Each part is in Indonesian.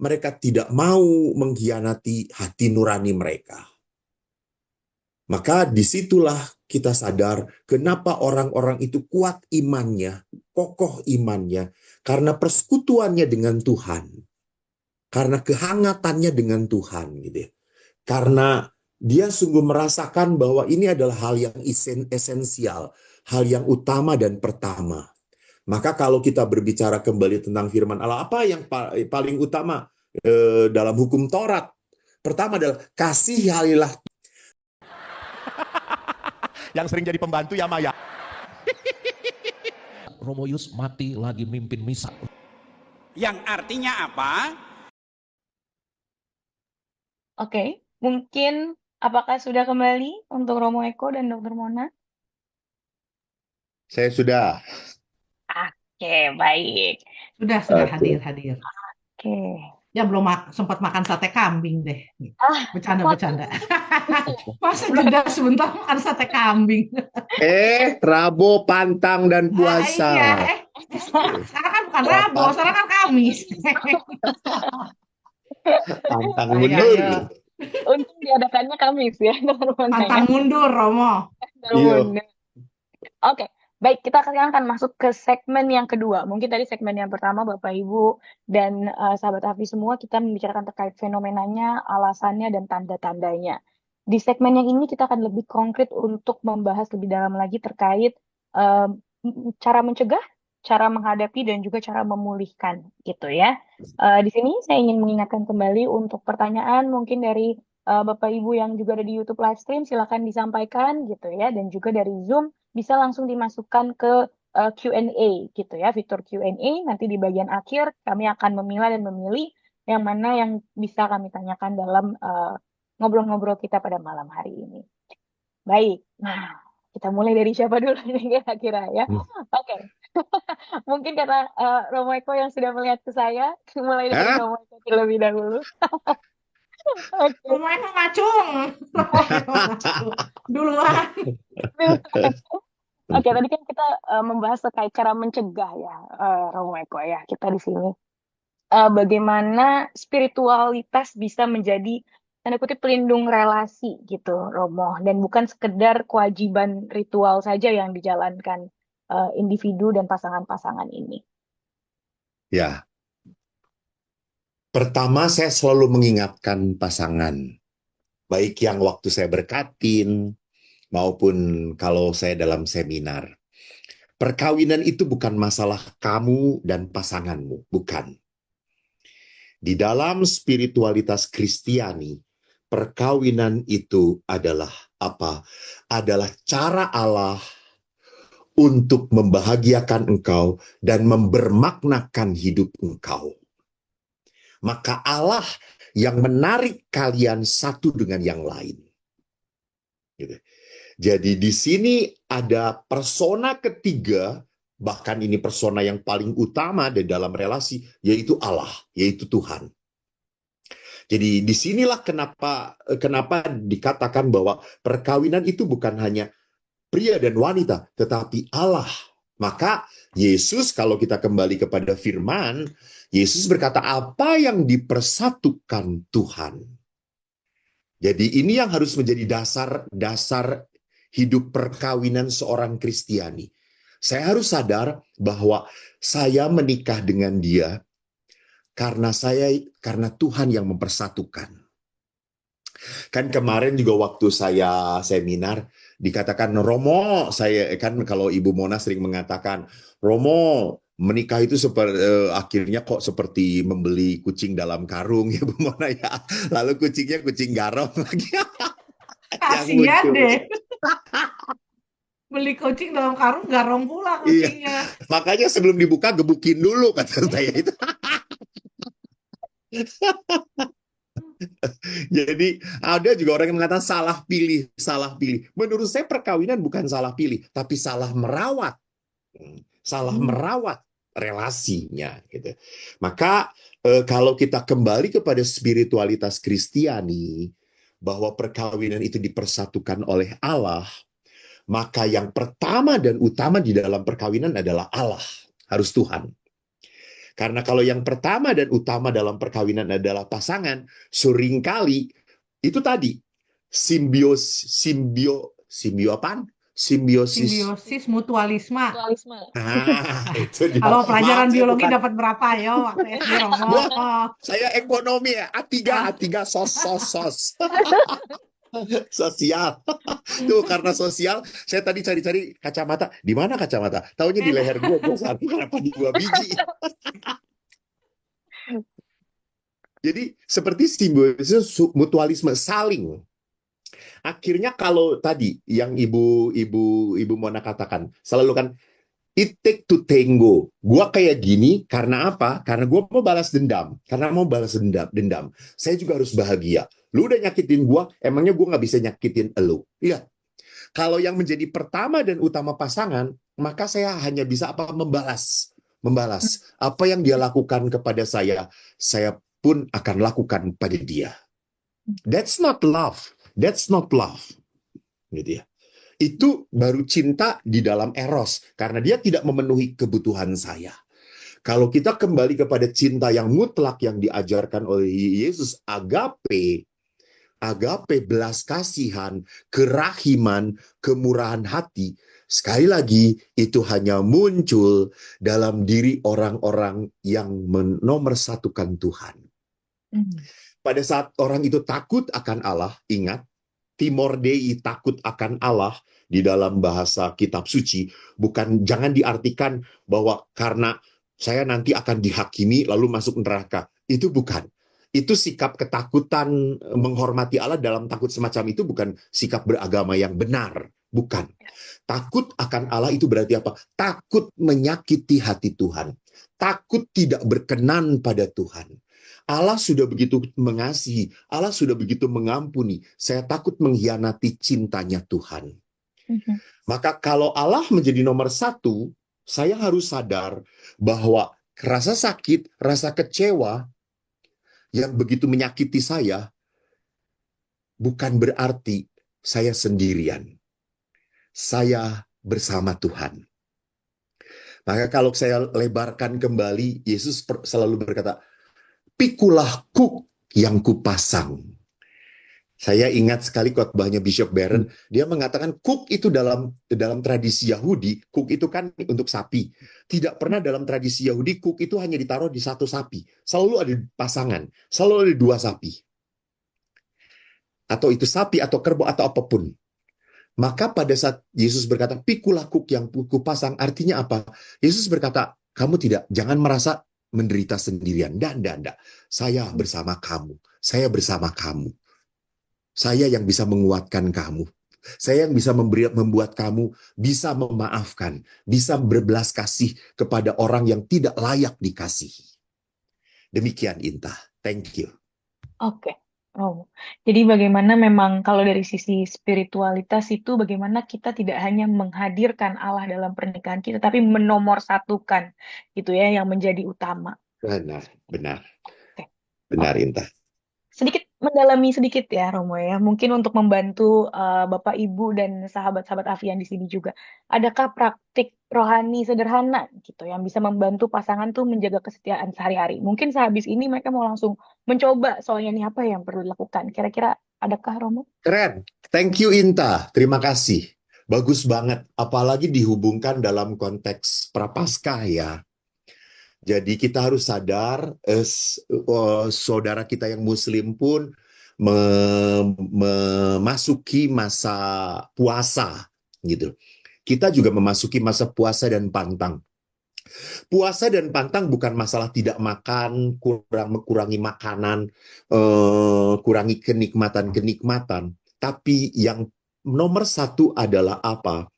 mereka tidak mau mengkhianati hati nurani mereka. Maka disitulah kita sadar kenapa orang-orang itu kuat imannya, kokoh imannya, karena persekutuannya dengan Tuhan, karena kehangatannya dengan Tuhan, gitu ya. Karena dia sungguh merasakan bahwa ini adalah hal yang esensial, hal yang utama dan pertama. Maka kalau kita berbicara kembali tentang firman Allah, apa yang paling utama dalam hukum Taurat? Pertama adalah kasihanilah. Yang sering jadi pembantu ya Maya. Romo Yus mati lagi mimpin misa. Yang artinya apa? Oke, mungkin apakah sudah kembali untuk Romo Eko dan Dr. Mona? Saya sudah. Oke, baik. Sudah Oke. hadir. Oke. Ya belum sempat makan sate kambing deh. Bercanda. Masa jeda sebentar makan sate kambing. Rabo, pantang, dan puasa. Iya, sekarang kan bukan Rabo, sekarang kan Kamis. Pantang mundur. Untung diadakannya Kamis ya, Dr. Mona. Pantang mundur, Romo. Iya. Oke. Baik, kita sekarang akan masuk ke segmen yang kedua. Mungkin tadi segmen yang pertama, Bapak, Ibu, dan sahabat Hafi semua, kita membicarakan terkait fenomenanya, alasannya, dan tanda-tandanya. Di segmen yang ini, kita akan lebih konkret untuk membahas lebih dalam lagi terkait cara mencegah, cara menghadapi, dan juga cara memulihkan, gitu ya. Di sini, saya ingin mengingatkan kembali untuk pertanyaan mungkin dari Bapak, Ibu yang juga ada di YouTube live stream, silakan disampaikan, gitu ya. Dan juga dari Zoom, bisa langsung dimasukkan ke Q&A gitu ya, fitur Q&A. Nanti di bagian akhir kami akan memilah dan memilih yang mana yang bisa kami tanyakan dalam ngobrol-ngobrol kita pada malam hari ini. Baik, nah kita mulai dari siapa dulu nih kira-kira ya? Oke. Mungkin karena Romo Eko yang sudah melihat ke saya, mulai dari Romo Eko terlebih dahulu. Romo Eko ngacung. Duluan. Oke, tadi kan kita membahas terkait cara mencegah ya, Romo Eko ya, kita di sini. Bagaimana spiritualitas bisa menjadi tanda kutip pelindung relasi gitu, Romo, dan bukan sekedar kewajiban ritual saja yang dijalankan individu dan pasangan-pasangan ini. Ya. Pertama, saya selalu mengingatkan pasangan, baik yang waktu saya berkatin, maupun kalau saya dalam seminar. Perkawinan itu bukan masalah kamu dan pasanganmu, bukan. Di dalam spiritualitas Kristiani, perkawinan itu adalah apa? Adalah cara Allah untuk membahagiakan engkau dan membermaknakan hidup engkau. Maka Allah yang menarik kalian satu dengan yang lain. Gitu. Jadi di sini ada persona ketiga, bahkan ini persona yang paling utama di dalam relasi, yaitu Allah, yaitu Tuhan. Jadi disinilah kenapa dikatakan bahwa perkawinan itu bukan hanya pria dan wanita, tetapi Allah. Maka Yesus, kalau kita kembali kepada firman, Yesus berkata, apa yang dipersatukan Tuhan. Jadi ini yang harus menjadi dasar hidup perkawinan seorang Kristiani. Saya harus sadar bahwa saya menikah dengan dia karena Tuhan yang mempersatukan. Kan kemarin juga waktu saya seminar dikatakan, Romo, saya kan kalau Ibu Mona sering mengatakan, Romo, menikah itu akhirnya kok seperti membeli kucing dalam karung ya Bu Mona ya. Lalu kucingnya kucing garong lagi. Kasian deh. Beli kucing dalam karung, garong pula kucingnya. Iya. Makanya sebelum dibuka gebukin dulu kata saya itu. Jadi ada juga orang yang mengatakan salah pilih. Menurut saya perkawinan bukan salah pilih, tapi salah merawat. Salah merawat relasinya. Gitu. Maka kalau kita kembali kepada spiritualitas Kristiani, bahwa perkawinan itu dipersatukan oleh Allah, maka yang pertama dan utama di dalam perkawinan adalah Allah, harus Tuhan. Karena kalau yang pertama dan utama dalam perkawinan adalah pasangan, seringkali itu tadi simbio apaan? Simbiosis. Simbiosis mutualisme. Mutualisme. Itu dia. Kalau pelajaran Maaf, saya biologi bukan- dapat berapa ya waktu SD Romo? Saya ekonomi ya, A3 sos. Sosial. Tuh karena sosial, saya tadi cari-cari kacamata. Di mana kacamata? Taunya di leher gue satu, kenapa di 2 biji? Jadi seperti simbiosis mutualisme, saling. Akhirnya kalau tadi yang ibu Mona katakan, selalu kan it take to tango. Gua kayak gini karena apa? Karena gua mau balas dendam. Karena mau balas dendam. Saya juga harus bahagia. Lu udah nyakitin gua, emangnya gua nggak bisa nyakitin elu? Iya. Kalau yang menjadi pertama dan utama pasangan, maka saya hanya bisa apa? Membalas. Apa yang dia lakukan kepada saya pun akan lakukan pada dia. That's not love. Gitu ya. Itu baru cinta di dalam eros, karena dia tidak memenuhi kebutuhan saya. Kalau kita kembali kepada cinta yang mutlak yang diajarkan oleh Yesus, agape, belas kasihan, kerahiman, kemurahan hati, sekali lagi itu hanya muncul dalam diri orang-orang yang menomorsatukan Tuhan. Pada saat orang itu takut akan Allah, ingat, Timor Dei, takut akan Allah di dalam bahasa kitab suci, jangan diartikan bahwa karena saya nanti akan dihakimi lalu masuk neraka. Itu bukan. Itu sikap ketakutan menghormati Allah dalam takut semacam itu bukan sikap beragama yang benar. Bukan. Takut akan Allah itu berarti apa? Takut menyakiti hati Tuhan. Takut tidak berkenan pada Tuhan. Allah sudah begitu mengasihi, Allah sudah begitu mengampuni. Saya takut mengkhianati cintanya Tuhan. Maka kalau Allah menjadi nomor 1, saya harus sadar bahwa rasa sakit, rasa kecewa yang begitu menyakiti saya, bukan berarti saya sendirian. Saya bersama Tuhan. Maka kalau saya lebarkan kembali, Yesus selalu berkata, pikulah kuk yang kupasang. Saya ingat sekali khotbahnya Bishop Barron, dia mengatakan kuk itu dalam tradisi Yahudi, kuk itu kan untuk sapi. Tidak pernah dalam tradisi Yahudi kuk itu hanya ditaruh di satu sapi. Selalu ada pasangan, selalu ada 2 sapi. Atau itu sapi atau kerbau atau apapun. Maka pada saat Yesus berkata, pikulah kuk yang kupasang, artinya apa? Yesus berkata, jangan merasa menderita sendirian. Dan. Saya bersama kamu. Saya bersama kamu. Saya yang bisa menguatkan kamu. Saya yang bisa membuat kamu bisa memaafkan. Bisa berbelas kasih kepada orang yang tidak layak dikasihi. Demikian Inta. Thank you. Oke. Oh, jadi bagaimana memang kalau dari sisi spiritualitas itu bagaimana kita tidak hanya menghadirkan Allah dalam pernikahan kita, tapi menomorsatukan gitu ya yang menjadi utama. Benar. Oke. Benar Inta. Sedikit mendalami sedikit ya Romo ya, mungkin untuk membantu Bapak Ibu dan sahabat-sahabat Afian di sini juga. Adakah praktik rohani sederhana gitu yang bisa membantu pasangan tuh menjaga kesetiaan sehari-hari? Mungkin sehabis ini mereka mau langsung mencoba, soalnya ini apa yang perlu dilakukan? Kira-kira adakah Romo? Keren. Thank you Inta. Terima kasih. Bagus banget. Apalagi dihubungkan dalam konteks Prapaskah ya. Jadi kita harus sadar, saudara kita yang Muslim pun memasuki masa puasa, gitu. Kita juga memasuki masa puasa dan pantang. Puasa dan pantang bukan masalah tidak makan, kurangi makanan, kurangi kenikmatan, tapi yang nomor 1 adalah apa?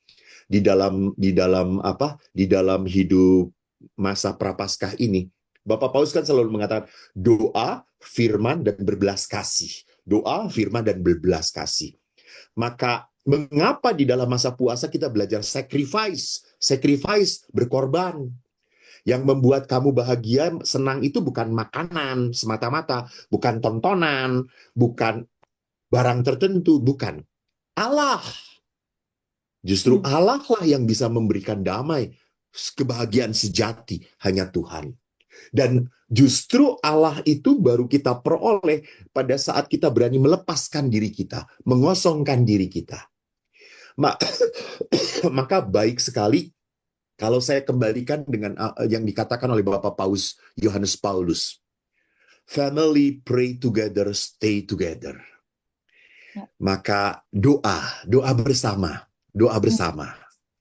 Di dalam hidup masa Prapaskah ini, Bapak Paulus kan selalu mengatakan doa, firman, dan berbelas kasih. Doa, firman, dan berbelas kasih. Maka mengapa di dalam masa puasa kita belajar sacrifice, berkorban. Yang membuat kamu bahagia, senang itu bukan makanan semata-mata, bukan tontonan, bukan barang tertentu, bukan. Allah. Justru Allah lah yang bisa memberikan damai, kebahagiaan sejati, hanya Tuhan. Dan justru Allah itu baru kita peroleh pada saat kita berani melepaskan diri kita, mengosongkan diri kita. Maka baik sekali kalau saya kembalikan dengan yang dikatakan oleh Bapak Paus Yohanes Paulus. Family pray together, stay together. Maka doa bersama,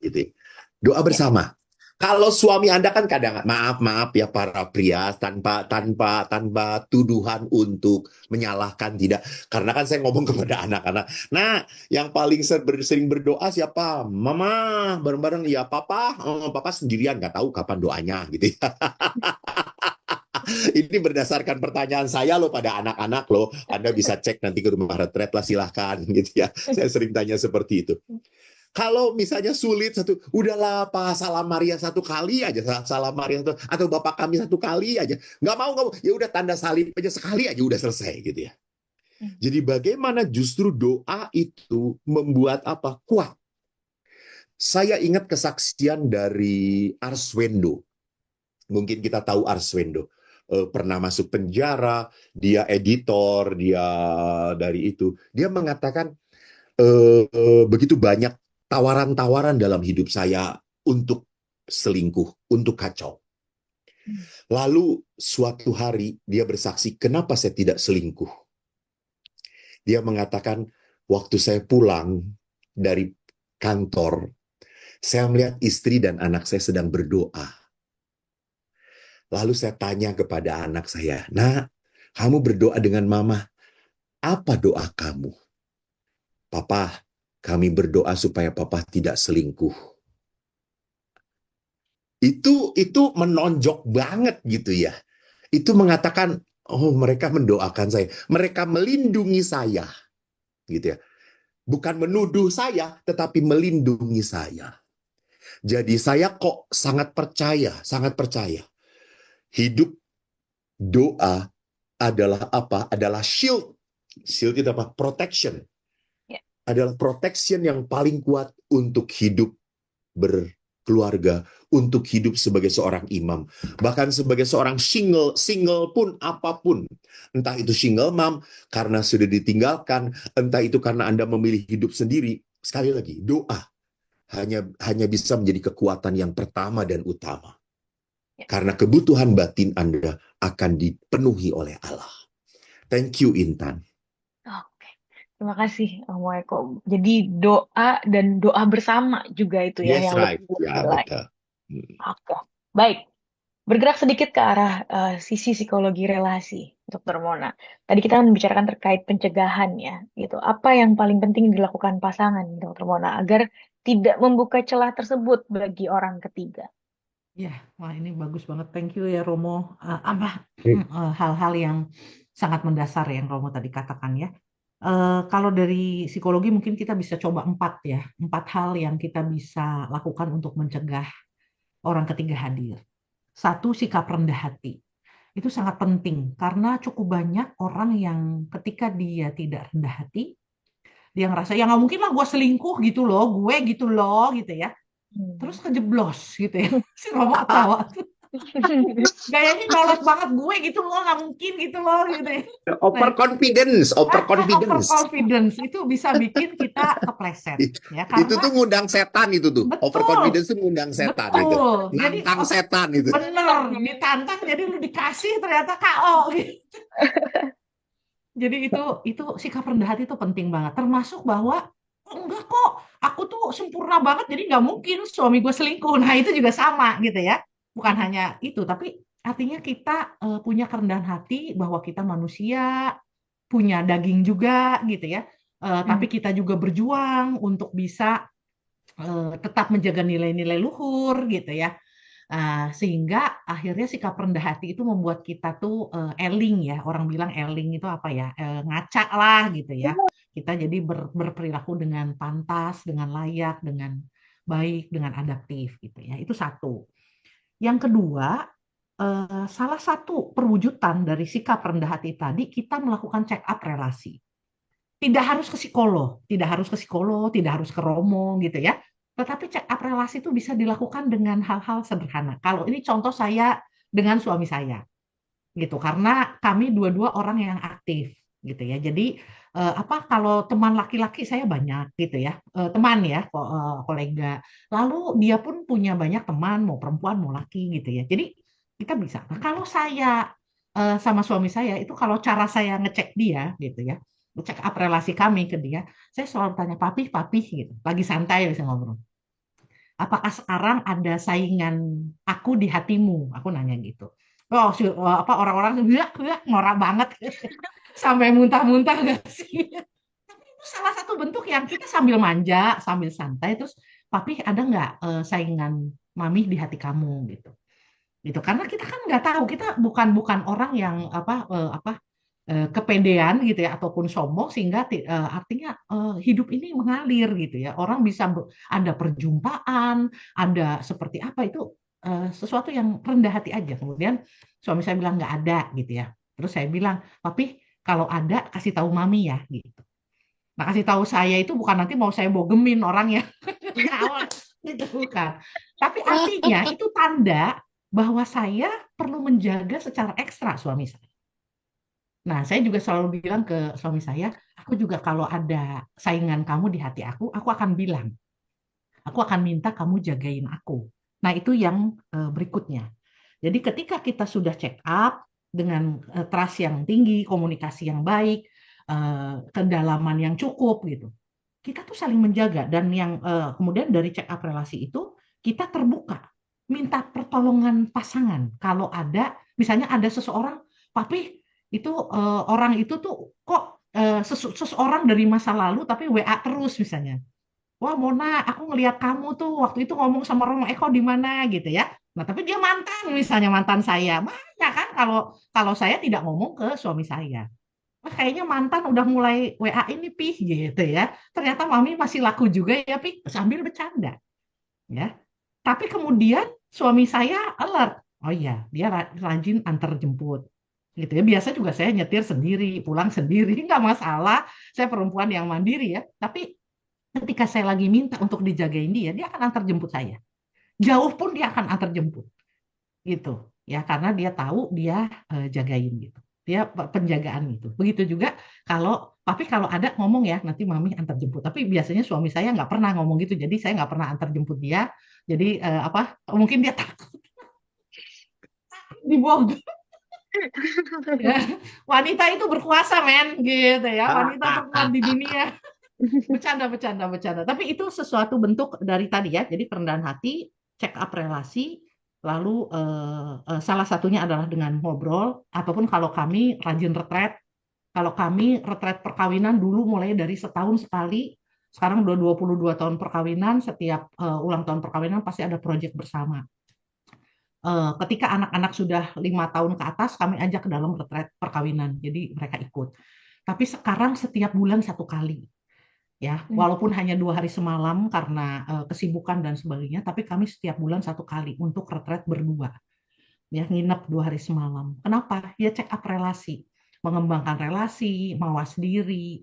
gitu. Doa bersama. Kalau suami Anda kan kadang maaf ya para pria tanpa tuduhan untuk menyalahkan tidak. Karena kan saya ngomong kepada anak-anak. Nah, yang paling sering berdoa siapa? Mama bareng-bareng ya papa. Papa sendirian nggak tahu kapan doanya gitu ya. Ini berdasarkan pertanyaan saya loh pada anak-anak loh. Anda bisa cek nanti ke rumah retret lah silahkan gitu ya. Saya sering tanya seperti itu. Kalau misalnya sulit udahlah Pak salam Maria satu kali aja, salam Maria atau Bapak kami satu kali aja. Nggak mau, ya udah tanda salib aja sekali aja udah selesai gitu ya. Jadi bagaimana justru doa itu membuat kuat. Saya ingat kesaksian dari Arswendo. Mungkin kita tahu Arswendo. Pernah masuk penjara, dia editor, dia dari itu. Dia mengatakan begitu banyak tawaran-tawaran dalam hidup saya untuk selingkuh, untuk kacau. Lalu suatu hari dia bersaksi, kenapa saya tidak selingkuh? Dia mengatakan, waktu saya pulang dari kantor, saya melihat istri dan anak saya sedang berdoa. Lalu saya tanya kepada anak saya, "Nak, kamu berdoa dengan mama. Apa doa kamu?" "Papa, kami berdoa supaya papa tidak selingkuh." Itu menonjok banget gitu ya. Itu mengatakan, oh mereka mendoakan saya. Mereka melindungi saya. Gitu ya. Bukan menuduh saya, tetapi melindungi saya. Jadi saya kok sangat percaya. Hidup doa adalah apa? Adalah shield. Shield itu apa? Protection. Adalah protection yang paling kuat untuk hidup berkeluarga, untuk hidup sebagai seorang imam. Bahkan sebagai seorang single pun apapun. Entah itu single mom karena sudah ditinggalkan, entah itu karena Anda memilih hidup sendiri. Sekali lagi, doa hanya bisa menjadi kekuatan yang pertama dan utama. Karena kebutuhan batin Anda akan dipenuhi oleh Allah. Thank you, Intan. Terima kasih, Om Eko. Jadi doa dan doa bersama juga itu ya Yes, yang right. lebih Ya, nilai. betul. Oke, baik. Bergerak sedikit ke arah sisi psikologi relasi, Dr. Mona. Tadi kita membicarakan terkait pencegahan ya, gitu. Apa yang paling penting dilakukan pasangan, Dr. Mona, agar tidak membuka celah tersebut bagi orang ketiga? Ya, wah ini bagus banget. Thank you ya Romo. Hal-hal yang sangat mendasar yang Romo tadi katakan ya. Kalau dari psikologi mungkin kita bisa coba 4 hal yang kita bisa lakukan untuk mencegah orang ketiga hadir. 1, sikap rendah hati. Itu sangat penting karena cukup banyak orang yang ketika dia tidak rendah hati, dia ngerasa ya nggak mungkin lah gue selingkuh gitu loh, gitu ya. Terus kejeblos gitu ya. Si Romo ketawa. Gayanya nyolot banget gue gitu loh, nggak mungkin gitu loh gitu ya. Overconfidence. Overconfidence itu bisa bikin kita kepleset ya Itu tuh ngundang setan itu tuh. Betul. Overconfidence itu ngundang setan itu. Betul. Jadi Nantang setan itu. bener, ditantang jadi lu dikasih ternyata KO gitu. Jadi itu sikap rendah hati itu penting banget. Termasuk bahwa enggak kok, aku tuh sempurna banget jadi nggak mungkin suami gue selingkuh. Nah itu juga sama gitu ya. Bukan hanya itu, tapi artinya kita punya kerendahan hati bahwa kita manusia, punya daging juga gitu ya. Tapi kita juga berjuang untuk bisa tetap menjaga nilai-nilai luhur gitu ya. Sehingga akhirnya sikap rendah hati itu membuat kita tuh eling ya. Orang bilang eling itu apa ya? Ngaca lah gitu ya. Kita jadi berperilaku dengan pantas, dengan layak, dengan baik, dengan adaptif gitu ya. Itu 1. Yang kedua, salah satu perwujudan dari sikap rendah hati tadi, kita melakukan check up relasi. Tidak harus ke psikolog, tidak harus ke Romo gitu ya. Tetapi check up relasi itu bisa dilakukan dengan hal-hal sederhana. Kalau ini contoh saya dengan suami saya gitu karena kami dua-dua orang yang aktif gitu ya. Jadi kalau teman laki-laki saya banyak gitu ya, teman ya, kolega. Lalu dia pun punya banyak teman, mau perempuan mau laki gitu ya. Jadi kita bisa. Nah, kalau saya sama suami saya itu kalau cara saya ngecek dia gitu ya, ngecek up relasi kami ke dia, saya selalu tanya papi, papi gitu. Lagi santai bisa ngobrol. Apakah sekarang ada saingan aku di hatimu? Aku nanya gitu. Oh, orang-orang bilang, norak banget. Sampai muntah-muntah gak sih? Tapi itu salah satu bentuk yang kita sambil manja, sambil santai, terus, papi ada nggak saingan mami di hati kamu gitu? Gitu. Karena kita kan nggak tahu, kita bukan bukan orang yang kepedean gitu ya ataupun sombong sehingga artinya hidup ini mengalir gitu ya. Orang bisa ada perjumpaan, ada seperti apa itu sesuatu yang rendah hati aja. Kemudian suami saya bilang nggak ada gitu ya. Terus saya bilang, "Tapi kalau ada kasih tahu mami ya," gitu. Nah, kasih tahu saya itu bukan nanti mau saya bogemin orangnya. Awal itu bukan. Tapi artinya itu tanda bahwa saya perlu menjaga secara ekstra suami saya. Nah, saya juga selalu bilang ke suami saya, aku juga kalau ada saingan kamu di hati aku akan bilang, aku akan minta kamu jagain aku. Nah, itu yang berikutnya. Jadi ketika kita sudah check up dengan trust yang tinggi, komunikasi yang baik, kedalaman yang cukup gitu, kita tuh saling menjaga dan yang kemudian dari check up relasi itu kita terbuka, minta pertolongan pasangan. Kalau ada, misalnya ada seseorang, papi itu orang itu tuh kok seseorang dari masa lalu tapi WA terus misalnya. Wah, Mona, aku ngelihat kamu tuh waktu itu ngomong sama Rono Eko di mana gitu ya. Nah, tapi dia mantan misalnya mantan saya. Mana kan kalau kalau saya tidak ngomong ke suami saya. Wah, kayaknya mantan udah mulai WA ini Pi gitu ya. Ternyata mami masih laku juga ya Pi, sambil bercanda ya. Tapi kemudian suami saya alert. Oh iya, dia rajin antar jemput gitu ya. Biasa juga saya nyetir sendiri, pulang sendiri, nggak masalah. Saya perempuan yang mandiri ya. Tapi ketika saya lagi minta untuk dijagain dia akan antar jemput saya. Jauh pun dia akan antar jemput gitu ya karena dia tahu dia jagain gitu. Dia penjagaan gitu. Begitu juga kalau tapi kalau ada ngomong ya nanti mami antar jemput. Tapi biasanya suami saya nggak pernah ngomong gitu. Jadi saya nggak pernah antar jemput dia. Jadi mungkin dia takut dibawa. Ya. Wanita itu berkuasa men gitu ya. Wanita terkuat di dunia. Bercanda, bercanda, bercanda. Tapi itu sesuatu bentuk dari tadi ya. Jadi kerendahan hati, check up relasi, lalu salah satunya adalah dengan ngobrol, ataupun kalau kami rajin retret. Kalau kami retret perkawinan dulu mulai dari setahun sekali, sekarang udah 22 tahun perkawinan, setiap ulang tahun perkawinan pasti ada proyek bersama. Ketika anak-anak sudah 5 tahun ke atas, kami ajak ke dalam retret perkawinan. Jadi mereka ikut. Tapi sekarang setiap bulan satu kali ya walaupun hanya 2 hari semalam karena kesibukan dan sebagainya tapi kami setiap bulan satu kali untuk retret berdua ya nginep 2 hari semalam. Kenapa? Ya check up relasi, mengembangkan relasi, mawas diri,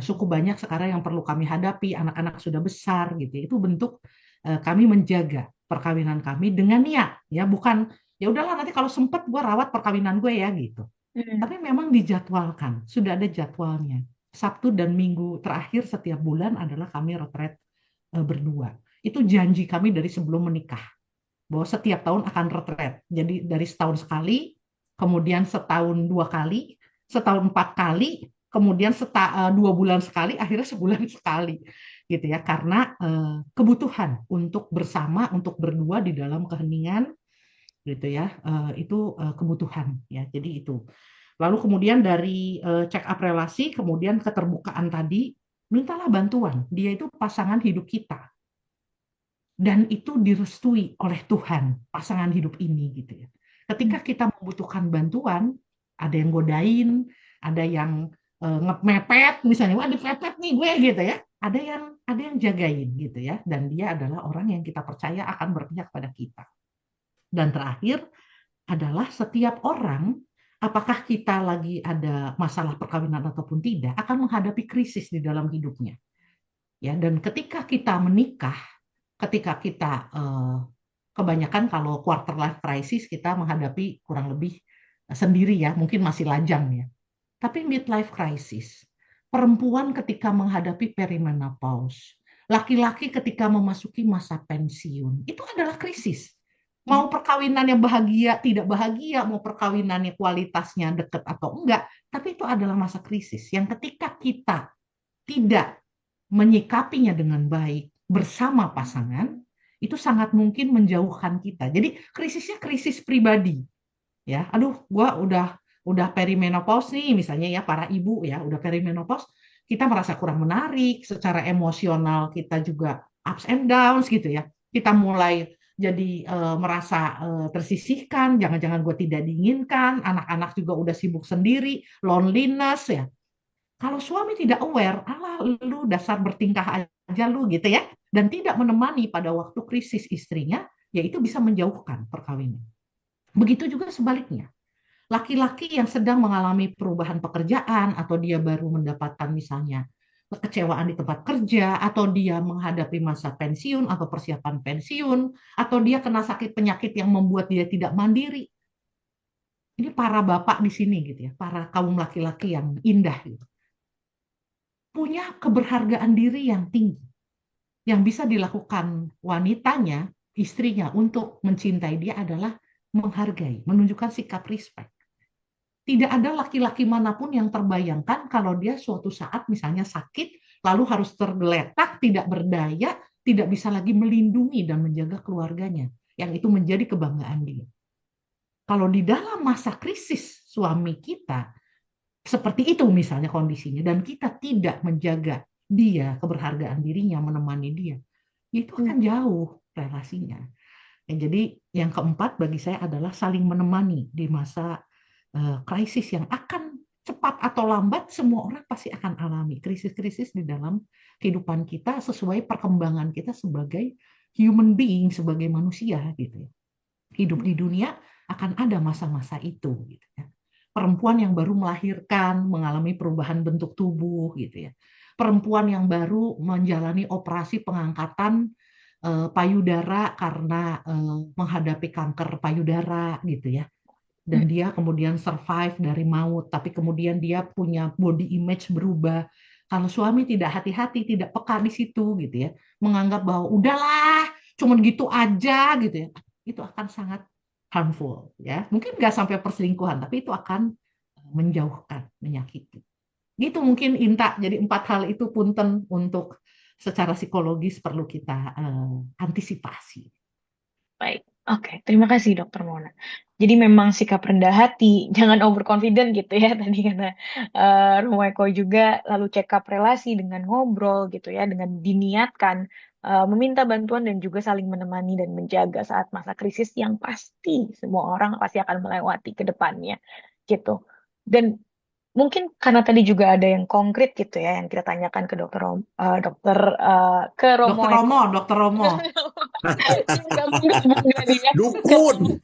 cukup banyak sekarang yang perlu kami hadapi, anak-anak sudah besar gitu. Itu bentuk kami menjaga perkawinan kami dengan niat ya bukan ya udahlah nanti kalau sempet gue rawat perkawinan gue ya gitu. Tapi memang dijadwalkan, sudah ada jadwalnya. Sabtu dan Minggu terakhir setiap bulan adalah kami retret berdua. Itu janji kami dari sebelum menikah, bahwa setiap tahun akan retret. Jadi dari setahun sekali, kemudian setahun 2 kali, setahun 4 kali, kemudian 2 bulan sekali, akhirnya sebulan sekali. Gitu ya, karena kebutuhan untuk bersama, untuk berdua di dalam keheningan, gitu ya, itu kebutuhan ya. Jadi itu. Lalu kemudian dari check up relasi, kemudian keterbukaan tadi, mintalah bantuan. Dia itu pasangan hidup kita. Dan itu direstui oleh Tuhan, pasangan hidup ini gitu ya. Ketika kita membutuhkan bantuan, ada yang godain, ada yang ngepepet misalnya, wah dipepet nih gue gitu ya. Ada yang jagain gitu ya. Dan dia adalah orang yang kita percaya akan berpihak pada kita. Dan terakhir adalah setiap orang apakah kita lagi ada masalah perkawinan ataupun tidak, akan menghadapi krisis di dalam hidupnya. Ya, dan ketika kita menikah, ketika kita kebanyakan kalau quarter life crisis kita menghadapi kurang lebih sendiri ya, mungkin masih lajang ya. Tapi midlife crisis, perempuan ketika menghadapi perimenopause, laki-laki ketika memasuki masa pensiun, itu adalah krisis. Mau perkawinannya bahagia, tidak bahagia, mau perkawinannya kualitasnya dekat atau enggak, tapi itu adalah masa krisis yang ketika kita tidak menyikapinya dengan baik bersama pasangan, itu sangat mungkin menjauhkan kita. Jadi krisisnya krisis pribadi. Ya, aduh, gua udah perimenopause nih, misalnya ya para ibu ya, udah perimenopause, kita merasa kurang menarik, secara emosional kita juga ups and downs gitu ya. Kita mulai jadi merasa tersisihkan, jangan-jangan gue tidak diinginkan, anak-anak juga udah sibuk sendiri, loneliness ya. Kalau suami tidak aware, alah lu dasar bertingkah aja lu gitu ya, dan tidak menemani pada waktu krisis istrinya, ya itu bisa menjauhkan perkawinan. Begitu juga sebaliknya. Laki-laki yang sedang mengalami perubahan pekerjaan atau dia baru mendapatkan misalnya kekecewaan di tempat kerja atau dia menghadapi masa pensiun atau persiapan pensiun atau dia kena sakit penyakit yang membuat dia tidak mandiri. Ini para bapak di sini gitu ya, para kaum laki-laki yang indah gitu. Punya keberhargaan diri yang tinggi. Yang bisa dilakukan wanitanya, istrinya untuk mencintai dia adalah menghargai, menunjukkan sikap respect. Tidak ada laki-laki manapun yang terbayangkan kalau dia suatu saat misalnya sakit, lalu harus tergeletak, tidak berdaya, tidak bisa lagi melindungi dan menjaga keluarganya. Yang itu menjadi kebanggaan dia. Kalau di dalam masa krisis suami kita, seperti itu misalnya kondisinya, dan kita tidak menjaga dia, keberhargaan dirinya, menemani dia, itu akan jauh relasinya. Jadi yang keempat bagi saya adalah saling menemani di masa krisis yang akan cepat atau lambat semua orang pasti akan alami krisis-krisis di dalam kehidupan kita sesuai perkembangan kita sebagai human being, sebagai manusia gitu ya. Hidup di dunia akan ada masa-masa itu gitu ya. Perempuan yang baru melahirkan mengalami perubahan bentuk tubuh gitu ya. Perempuan yang baru menjalani operasi pengangkatan payudara karena menghadapi kanker payudara gitu ya. Dan dia kemudian survive dari maut, tapi kemudian dia punya body image berubah. Kalau suami tidak hati-hati, tidak peka di situ gitu ya, menganggap bahwa udahlah, cuman gitu aja gitu ya, itu akan sangat harmful ya. Mungkin nggak sampai perselingkuhan, tapi itu akan menjauhkan, menyakiti. Gitu mungkin Inta. Jadi 4 hal itu punten untuk secara psikologis perlu kita antisipasi. Baik, oke. Terima kasih Dokter Mona. Jadi memang sikap rendah hati, jangan overconfident gitu ya tadi kata Romo Eko juga, lalu check up relasi dengan ngobrol gitu ya, dengan diniatkan, meminta bantuan dan juga saling menemani dan menjaga saat masa krisis yang pasti semua orang pasti akan melewati ke depannya gitu. Dan mungkin karena tadi juga ada yang konkret gitu ya yang kita tanyakan ke ke Romo Dokter Eko. Romo, Dokter Romo. Dukun.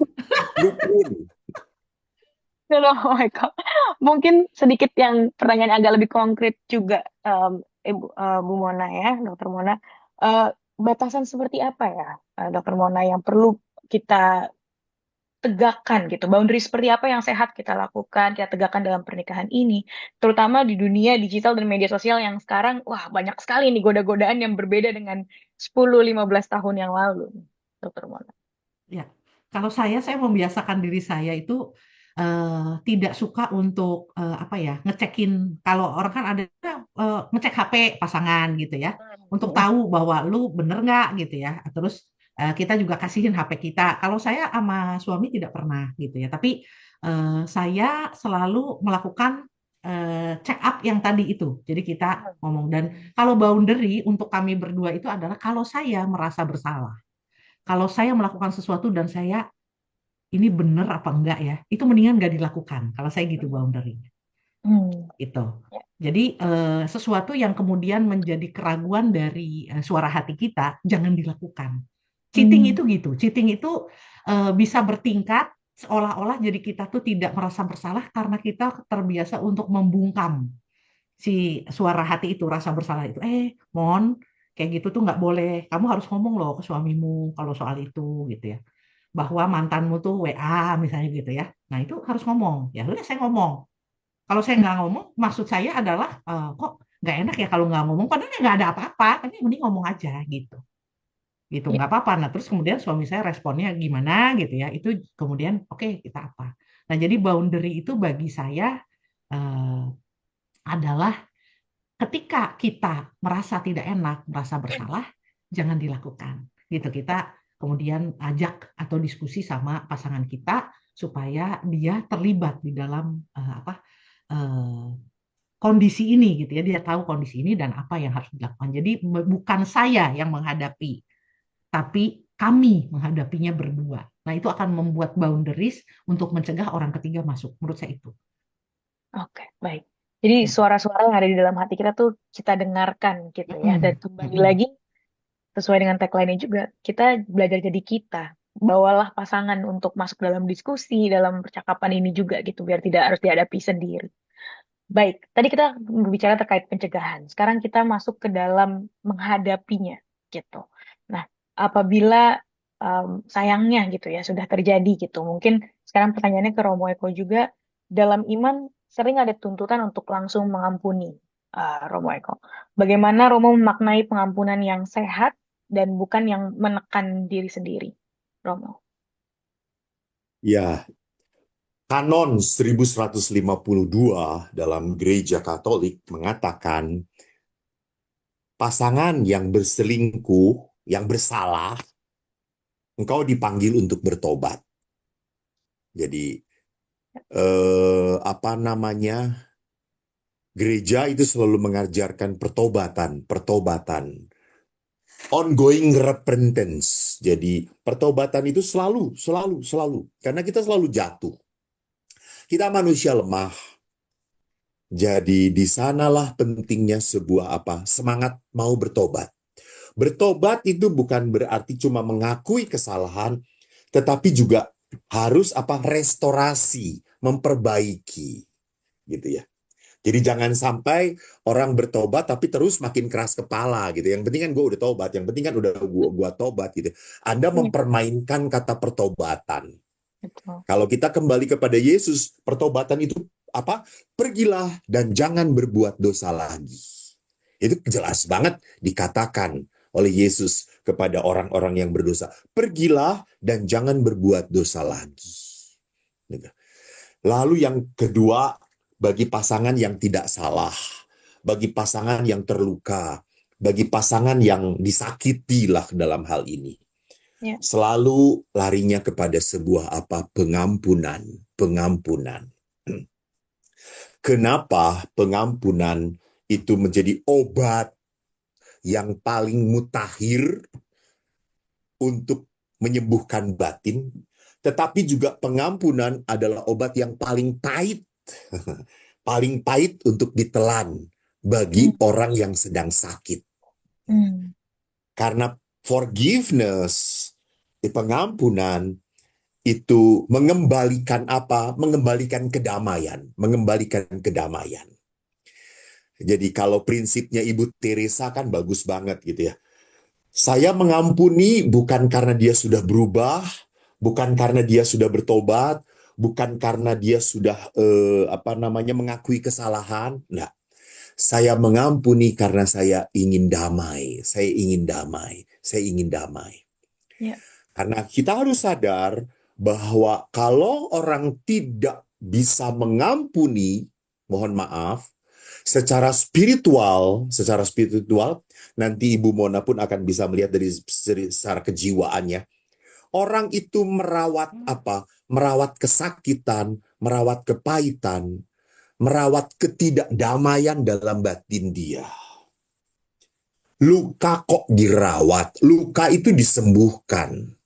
Romo Eko. Mungkin sedikit yang pertanyaan agak lebih konkret juga, Bu Mona ya, Dokter Mona. Batasan seperti apa ya, Dokter Mona, yang perlu kita tegakkan gitu, boundary seperti apa yang sehat kita lakukan, kita tegakkan dalam pernikahan ini, terutama di dunia digital dan media sosial yang sekarang, wah banyak sekali nih goda-godaan yang berbeda dengan 10-15 tahun yang lalu, Dokter Mona. Ya, kalau saya membiasakan diri saya itu tidak suka untuk apa ya, ngecekin. Kalau orang kan ada ngecek HP pasangan gitu ya, untuk tahu bahwa lu bener nggak gitu ya. Terus kita juga kasihin HP kita. Kalau saya sama suami tidak pernah gitu ya, tapi saya selalu melakukan check up yang tadi itu. Jadi kita ngomong, dan kalau boundary untuk kami berdua itu adalah kalau saya merasa bersalah. Kalau saya melakukan sesuatu dan saya ini bener apa enggak ya, itu mendingan nggak dilakukan. Kalau saya gitu boundary-nya. Gitu. Jadi sesuatu yang kemudian menjadi keraguan dari suara hati kita, jangan dilakukan. Cheating itu gitu. Cheating itu bisa bertingkat seolah-olah jadi kita tuh tidak merasa bersalah karena kita terbiasa untuk membungkam si suara hati itu, rasa bersalah itu. Mon, kayak gitu tuh nggak boleh. Kamu harus ngomong loh ke suamimu kalau soal itu gitu ya. Bahwa mantanmu tuh WA misalnya gitu ya. Nah itu harus ngomong. Ya udah saya ngomong. Kalau saya nggak ngomong, maksud saya adalah kok nggak enak ya kalau nggak ngomong. Padahal ya nggak ada apa-apa. Tapi mending ngomong aja gitu. Gitu Ya, nggak apa-apa. Nah terus kemudian suami saya responnya gimana gitu ya. Itu kemudian oke kita apa. Nah jadi boundary itu bagi saya eh, adalah ketika kita merasa tidak enak, merasa bersalah, jangan dilakukan. Gitu kita kemudian ajak atau diskusi sama pasangan kita supaya dia terlibat di dalam eh, kondisi ini gitu ya. Dia tahu kondisi ini dan apa yang harus dilakukan. Jadi bukan saya yang menghadapi, tapi kami menghadapinya berdua. Nah, itu akan membuat boundaries untuk mencegah orang ketiga masuk. Menurut saya itu. oke, baik. Jadi Ya. suara-suara yang ada di dalam hati kita tuh kita dengarkan gitu ya. Dan Mm-mm. kembali Mm-mm. lagi sesuai dengan tagline-nya juga, kita belajar jadi kita. Bawalah pasangan untuk masuk dalam diskusi, dalam percakapan ini juga gitu, biar tidak harus dihadapi sendiri. Baik, tadi kita berbicara terkait pencegahan. Sekarang kita masuk ke dalam menghadapinya gitu. Nah, apabila sayangnya gitu ya sudah terjadi gitu. Mungkin sekarang pertanyaannya ke Romo Eko juga, dalam iman sering ada tuntutan untuk langsung mengampuni, Romo Eko. Bagaimana Romo memaknai pengampunan yang sehat dan bukan yang menekan diri sendiri, Romo? Ya, Kanon 1152 dalam Gereja Katolik mengatakan pasangan yang berselingkuh, yang bersalah, engkau dipanggil untuk bertobat. Jadi apa namanya? Gereja itu selalu mengajarkan pertobatan, ongoing repentance. Jadi pertobatan itu selalu, karena kita selalu jatuh. Kita manusia lemah. Jadi di sanalah pentingnya sebuah semangat mau bertobat. Bertobat itu bukan berarti cuma mengakui kesalahan, tetapi juga harus restorasi, memperbaiki, gitu ya. Jadi jangan sampai orang bertobat tapi terus makin keras kepala gitu. Yang penting kan gue udah tobat, yang penting kan udah gua tobat gitu. Anda Iya, mempermainkan kata pertobatan. betul. Kalau kita kembali kepada Yesus, pertobatan itu apa? Pergilah dan jangan berbuat dosa lagi. Itu jelas banget dikatakan oleh Yesus kepada orang-orang yang berdosa. Pergilah dan jangan berbuat dosa lagi. Lalu yang kedua, bagi pasangan yang tidak salah, bagi pasangan yang terluka, bagi pasangan yang disakiti lah dalam hal ini. Ya. Selalu larinya kepada sebuah pengampunan. Kenapa pengampunan itu menjadi obat yang paling mutakhir untuk menyembuhkan batin, tetapi juga pengampunan adalah obat yang paling pahit, paling pahit untuk ditelan bagi orang yang sedang sakit. Karena forgiveness, pengampunan, itu mengembalikan Mengembalikan kedamaian. Jadi kalau prinsipnya Ibu Teresa kan bagus banget gitu ya. Saya mengampuni bukan karena dia sudah berubah, bukan karena dia sudah bertobat, bukan karena dia sudah mengakui kesalahan. Enggak. Saya mengampuni karena saya ingin damai. Ya. Karena kita harus sadar bahwa kalau orang tidak bisa mengampuni, mohon maaf, secara spiritual, nanti Ibu Mona pun akan bisa melihat dari secara kejiwaannya. Orang itu merawat kesakitan, merawat kepahitan, merawat ketidakdamaian dalam batin dia. Luka kok dirawat, luka itu disembuhkan.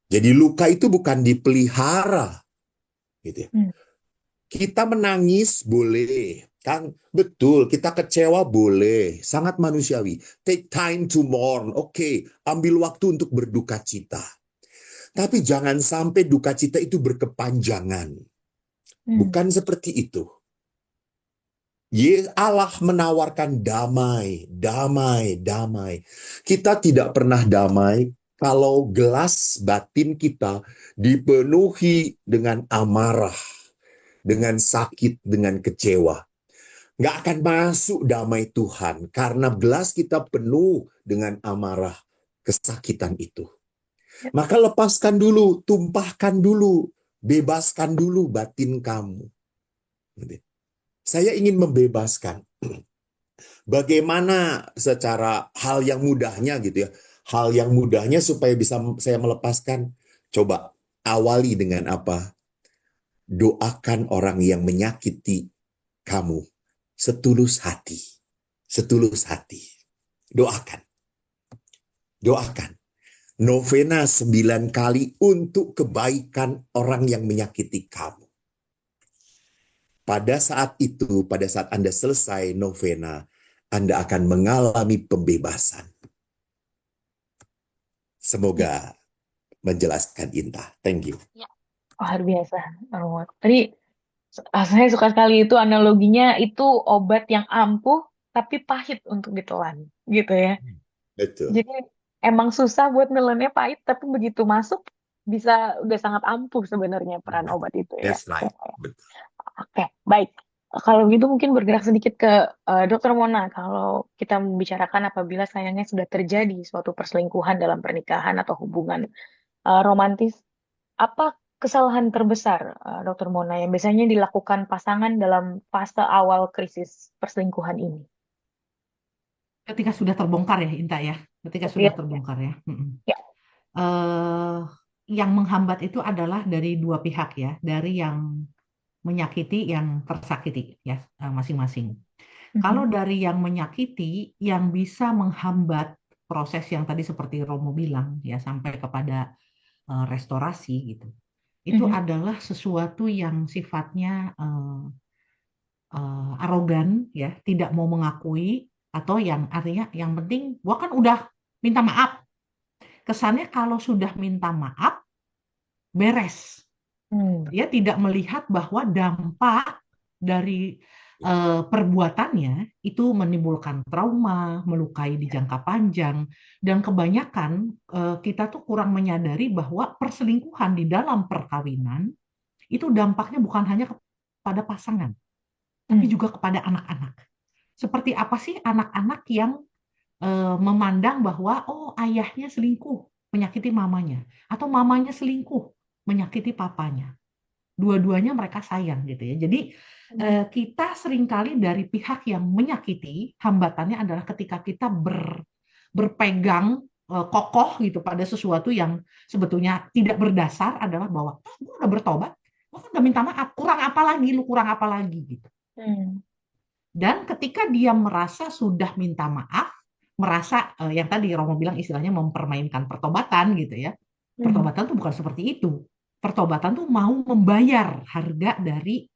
Jadi luka itu bukan dipelihara, gitu ya. Kita menangis boleh, kan? Betul, kita kecewa boleh, sangat manusiawi. Take time to mourn, oke. Ambil waktu untuk berduka cita. Tapi jangan sampai duka cita itu berkepanjangan. Bukan seperti itu. Allah menawarkan damai, damai, damai. Kita tidak pernah damai kalau gelas batin kita dipenuhi dengan amarah, dengan sakit, dengan kecewa. Nggak akan masuk damai Tuhan karena gelas kita penuh dengan amarah, kesakitan itu. Maka lepaskan dulu, tumpahkan dulu, bebaskan dulu batin kamu. Saya ingin membebaskan. Bagaimana secara hal yang mudahnya gitu ya. Hal yang mudahnya supaya bisa saya melepaskan. Coba awali dengan apa? Doakan orang yang menyakiti kamu setulus hati. Setulus hati. Doakan. Doakan. Novena 9 kali untuk kebaikan orang yang menyakiti kamu. Pada saat itu, pada saat Anda selesai novena, Anda akan mengalami pembebasan. Semoga menjelaskan Inta. Thank you. Luar biasa. Tadi saya suka sekali itu analoginya, itu obat yang ampuh tapi pahit untuk ditelan, gitu ya. Betul. Jadi emang susah buat nelennya, pahit, tapi begitu masuk bisa udah sangat ampuh sebenarnya peran obat itu ya. That's right. Betul. Oke, baik. Kalau gitu mungkin bergerak sedikit ke Dokter Mona. Kalau kita membicarakan apabila sayangnya sudah terjadi suatu perselingkuhan dalam pernikahan atau hubungan romantis, apa kesalahan terbesar Dokter Mona yang biasanya dilakukan pasangan dalam fase awal krisis perselingkuhan ini? Ketika sudah terbongkar ya, Inta ya. Ketika sudah terbongkar ya. Ya. Yang menghambat itu adalah dari dua pihak ya, dari yang menyakiti, yang tersakiti ya, masing-masing. Kalau dari yang menyakiti, yang bisa menghambat proses yang tadi seperti Romo bilang ya, sampai kepada restorasi gitu, itu adalah sesuatu yang sifatnya arogan ya, tidak mau mengakui, atau yang artinya yang penting gua kan udah minta maaf. Kesannya kalau sudah minta maaf beres. Dia tidak melihat bahwa dampak dari perbuatannya itu menimbulkan trauma, melukai di jangka panjang, dan kebanyakan kita tuh kurang menyadari bahwa perselingkuhan di dalam perkawinan itu dampaknya bukan hanya kepada pasangan, tapi juga kepada anak-anak. Seperti apa sih anak-anak yang memandang bahwa oh ayahnya selingkuh, menyakiti mamanya, atau mamanya selingkuh, menyakiti papanya. Dua-duanya mereka sayang gitu ya. Jadi kita seringkali dari pihak yang menyakiti, hambatannya adalah ketika kita berpegang kokoh gitu pada sesuatu yang sebetulnya tidak berdasar, adalah bahwa gue udah bertobat, gue udah minta maaf, kurang apa lagi, lu kurang apa lagi gitu. Dan ketika dia merasa sudah minta maaf, merasa yang tadi Romo bilang istilahnya mempermainkan pertobatan gitu ya. Pertobatan tuh bukan seperti itu. Pertobatan tuh mau membayar harga dari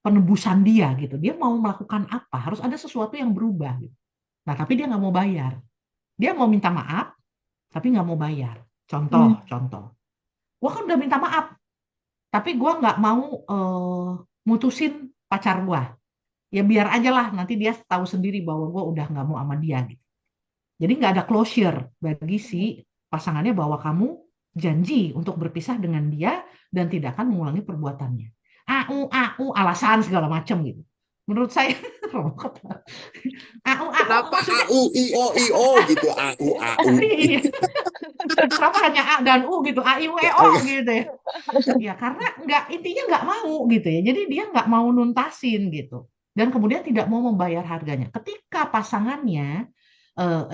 penebusan dia gitu. Dia mau melakukan apa? Harus ada sesuatu yang berubah. Gitu. Nah, tapi dia nggak mau bayar. Dia mau minta maaf, tapi nggak mau bayar. Contoh. Gue kan udah minta maaf, tapi gue nggak mau mutusin pacar gue. Ya biar aja lah, nanti dia tahu sendiri bahwa gue udah nggak mau sama dia. Gitu. Jadi nggak ada closure bagi si pasangannya bahwa kamu janji untuk berpisah dengan dia dan tidak akan mengulangi perbuatannya. Alasan segala macam gitu. Menurut saya, Kenapa AU gitu, AU. Kenapa hanya A dan U gitu, AIUEO gitu ya. Ya karena intinya nggak mau gitu ya. Jadi dia nggak mau nuntasin gitu. Dan kemudian tidak mau membayar harganya. Ketika pasangannya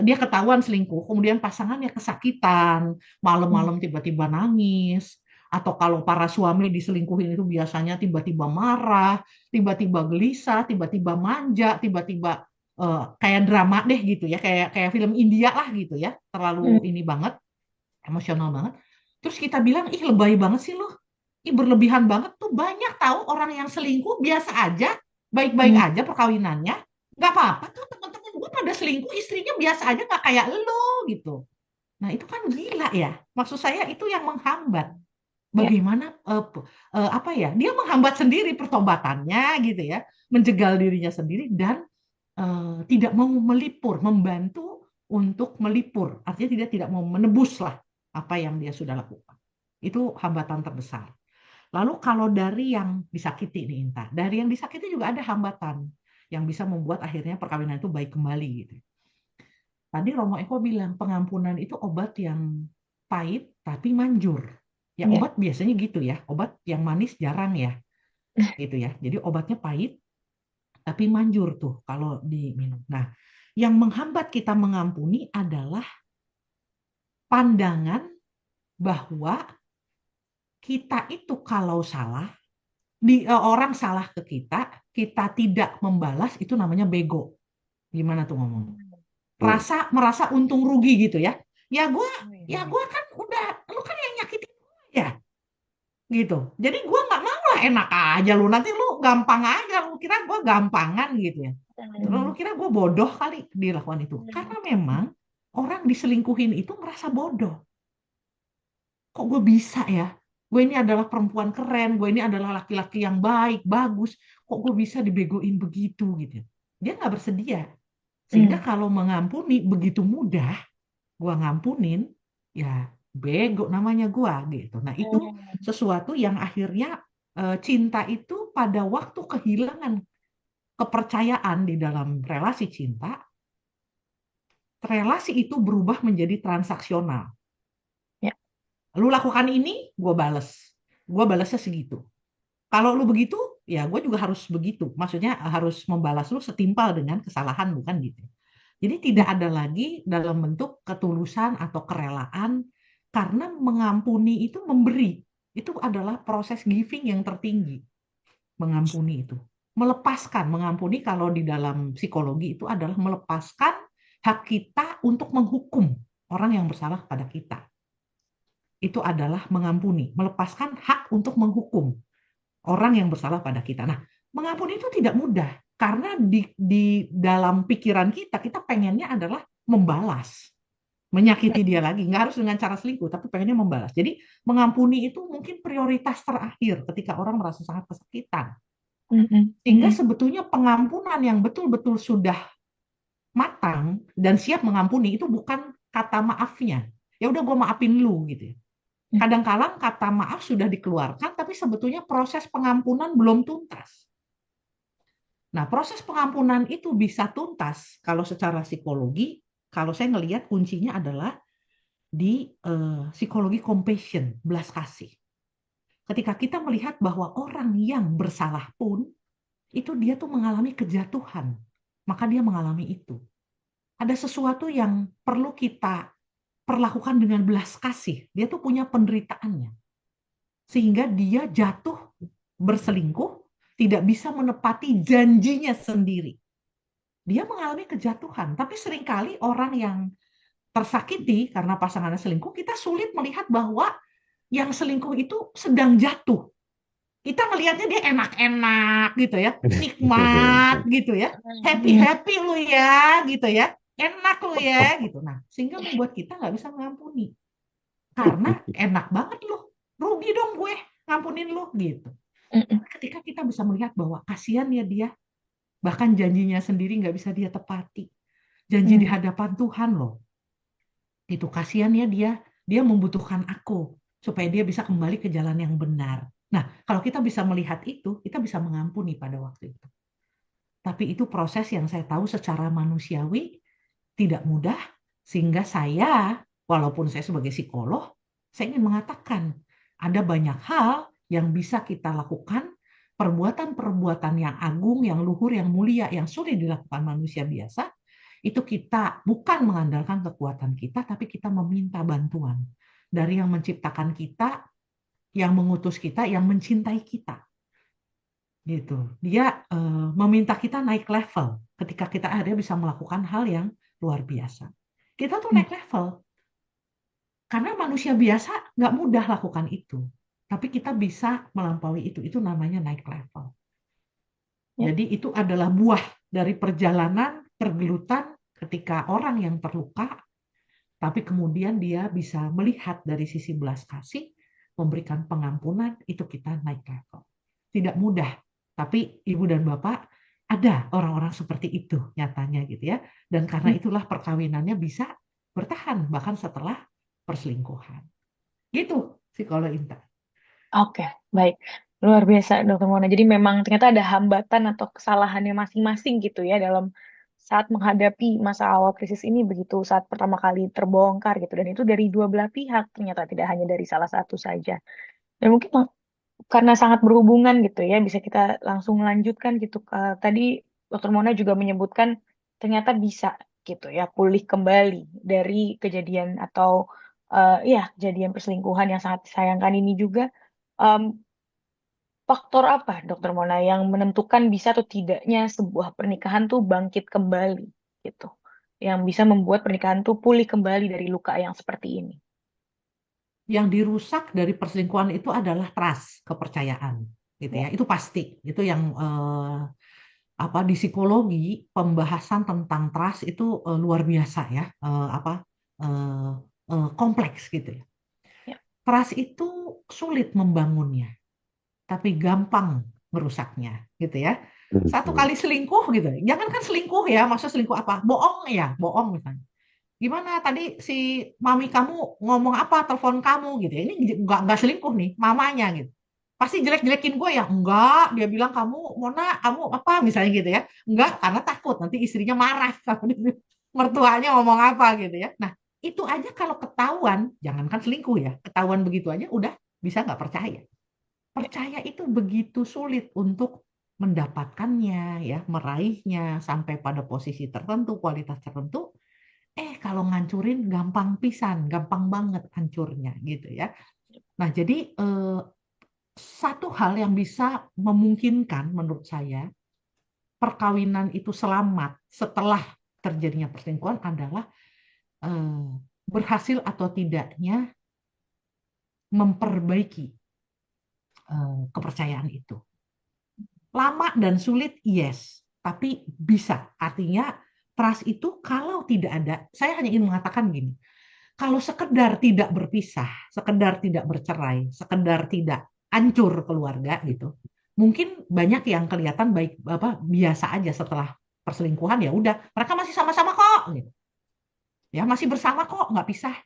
dia ketahuan selingkuh, kemudian pasangannya kesakitan, malam-malam tiba-tiba nangis, atau kalau para suami diselingkuhin itu biasanya tiba-tiba marah, tiba-tiba gelisah, tiba-tiba manja, tiba-tiba kayak drama deh gitu ya, kayak film India lah gitu ya, terlalu ini banget, emosional banget. Terus kita bilang, ih lebay banget sih lo, ih berlebihan banget tuh, banyak tahu orang yang selingkuh biasa aja, baik-baik aja perkawinannya, nggak apa-apa tuh teman-teman gue pada selingkuh, istrinya biasa aja nggak kayak lo gitu. Nah itu kan gila ya. Maksud saya itu yang menghambat. bagaimana apa ya? Dia menghambat sendiri pertobatannya gitu ya, menjegal dirinya sendiri dan tidak mau melipur, membantu untuk melipur. Artinya tidak mau menebus lah apa yang dia sudah lakukan. Itu hambatan terbesar. Lalu kalau dari yang disakiti nih Inta, dari yang disakiti juga ada hambatan yang bisa membuat akhirnya perkawinan itu baik kembali gitu. Tadi Romo Eko bilang pengampunan itu obat yang pahit tapi manjur. Ya Iya. obat biasanya gitu ya, obat yang manis jarang ya, gitu ya. Jadi obatnya pahit tapi manjur tuh kalau diminum. Nah, yang menghambat kita mengampuni adalah pandangan bahwa kita itu kalau salah, orang salah ke kita tidak membalas itu namanya bego. Gimana tuh ngomong? Merasa untung rugi gitu ya. Ya gue kan udah, lu kan yang nyakitin gue ya. Gitu. Jadi gue nggak mau lah, enak aja lu. Nanti lu gampang aja, lu kira gue gampangan gitu ya. Lu kira gue bodoh kali dilakukan itu. Karena memang orang diselingkuhin itu merasa bodoh. Kok gue bisa ya? Gue ini adalah perempuan keren, gue ini adalah laki-laki yang baik, bagus. Kok gue bisa dibegoin begitu gitu. Dia nggak bersedia. Sehingga kalau mengampuni begitu mudah, gue ngampunin, ya bego namanya gue gitu. Nah itu sesuatu yang akhirnya cinta itu pada waktu kehilangan kepercayaan di dalam relasi cinta, relasi itu berubah menjadi transaksional. Ya. Lu lakukan ini, gue bales. Gue balesnya segitu. Kalau lu begitu, ya gue juga harus begitu. Maksudnya harus membalas lu setimpal dengan kesalahan, bukan gitu. Jadi tidak ada lagi dalam bentuk ketulusan atau kerelaan, karena mengampuni itu memberi. Itu adalah proses giving yang tertinggi. Mengampuni itu. Melepaskan, mengampuni kalau di dalam psikologi itu adalah melepaskan hak kita untuk menghukum orang yang bersalah pada kita. Itu adalah mengampuni, melepaskan hak untuk menghukum orang yang bersalah pada kita. Nah, mengampuni itu tidak mudah karena di dalam pikiran kita pengennya adalah membalas, menyakiti dia lagi, nggak harus dengan cara selingkuh, tapi pengennya membalas. Jadi mengampuni itu mungkin prioritas terakhir ketika orang merasa sangat kesakitan. Sehingga sebetulnya pengampunan yang betul-betul sudah matang dan siap mengampuni itu bukan kata maafnya. Ya udah gue maafin lu gitu ya. Kadang-kadang kata maaf sudah dikeluarkan, tapi sebetulnya proses pengampunan belum tuntas. Nah, proses pengampunan itu bisa tuntas kalau secara psikologi, kalau saya ngelihat kuncinya adalah di psikologi compassion, belas kasih. Ketika kita melihat bahwa orang yang bersalah pun, itu dia tuh mengalami kejatuhan, maka dia mengalami itu. Ada sesuatu yang perlu kita perlakukan dengan belas kasih. Dia tuh punya penderitaannya. Sehingga dia jatuh berselingkuh, tidak bisa menepati janjinya sendiri. Dia mengalami kejatuhan. Tapi seringkali orang yang tersakiti karena pasangannya selingkuh, kita sulit melihat bahwa yang selingkuh itu sedang jatuh. Kita ngelihatnya dia enak-enak gitu ya, nikmat gitu ya, happy-happy lu ya gitu ya, enak lu ya gitu. Nah, sehingga membuat kita nggak bisa mengampuni. Karena enak banget lu, rugi dong gue ngampunin lu gitu. Ketika kita bisa melihat bahwa kasihan ya dia, bahkan janjinya sendiri nggak bisa dia tepati. Janji di hadapan Tuhan loh. Itu kasihan ya dia membutuhkan aku supaya dia bisa kembali ke jalan yang benar. Nah, kalau kita bisa melihat itu, kita bisa mengampuni pada waktu itu. Tapi itu proses yang saya tahu secara manusiawi tidak mudah, sehingga saya, walaupun saya sebagai psikolog, saya ingin mengatakan ada banyak hal yang bisa kita lakukan, perbuatan-perbuatan yang agung, yang luhur, yang mulia, yang sulit dilakukan manusia biasa, itu kita bukan mengandalkan kekuatan kita, tapi kita meminta bantuan dari yang menciptakan kita, yang mengutus kita, yang mencintai kita. Gitu. Dia meminta kita naik level ketika kita akhirnya bisa melakukan hal yang luar biasa. Kita tuh naik level. Karena manusia biasa nggak mudah lakukan itu. Tapi kita bisa melampaui itu. Itu namanya naik level. Jadi itu adalah buah dari perjalanan pergelutan ketika orang yang terluka, tapi kemudian dia bisa melihat dari sisi belas kasih memberikan pengampunan, itu kita naik level. Tidak mudah, tapi Ibu dan Bapak ada orang-orang seperti itu nyatanya gitu ya. Dan karena itulah perkawinannya bisa bertahan bahkan setelah perselingkuhan. Gitu psikolog Inta. Oke, baik. Luar biasa, Dokter Mona. Jadi memang ternyata ada hambatan atau kesalahannya masing-masing gitu ya dalam saat menghadapi masa awal krisis ini begitu saat pertama kali terbongkar gitu. Dan itu dari dua belah pihak ternyata tidak hanya dari salah satu saja. Dan mungkin karena sangat berhubungan gitu ya, bisa kita langsung melanjutkan gitu. Tadi Dokter Mona juga menyebutkan ternyata bisa gitu ya pulih kembali dari kejadian atau ya kejadian perselingkuhan yang sangat disayangkan ini juga. Em, Faktor apa, Dokter Mona, yang menentukan bisa atau tidaknya sebuah pernikahan tuh bangkit kembali gitu, yang bisa membuat pernikahan tuh pulih kembali dari luka yang seperti ini? Yang dirusak dari perselingkuhan itu adalah trust, kepercayaan, gitu Ya. ya. Itu pasti. Itu yang apa di psikologi pembahasan tentang trust itu luar biasa ya, eh, kompleks gitu ya. Ya. Trust itu sulit membangunnya, tapi gampang merusaknya, gitu ya. Satu kali selingkuh gitu, jangan kan selingkuh ya, maksud selingkuh apa? Bohong ya, bohong misalnya. Gimana tadi si mami kamu ngomong apa telepon kamu gitu ya. Ini nggak selingkuh nih mamanya gitu. Pasti jelek-jelekin gue ya. Enggak, dia bilang kamu Mona, kamu apa misalnya gitu ya. Enggak, karena takut nanti istrinya marah kalau mertuanya ngomong apa gitu ya. Nah, itu aja kalau ketahuan, jangankan selingkuh ya, ketahuan begitu aja udah bisa nggak percaya. Percaya itu begitu sulit untuk mendapatkannya ya, meraihnya sampai pada posisi tertentu, kualitas tertentu. Kalau ngancurin gampang pisan, gampang banget hancurnya gitu ya. Nah, jadi satu hal yang bisa memungkinkan menurut saya perkawinan itu selamat setelah terjadinya perselingkuhan adalah eh, berhasil atau tidaknya memperbaiki kepercayaan itu. Lama dan sulit, yes, tapi bisa. Artinya trust itu kalau tidak ada, saya hanya ingin mengatakan gini, kalau sekedar tidak berpisah, sekedar tidak bercerai, sekedar tidak hancur keluarga gitu, mungkin banyak yang kelihatan baik apa biasa aja setelah perselingkuhan ya udah mereka masih sama-sama kok, gitu. Ya masih bersama kok, nggak pisah.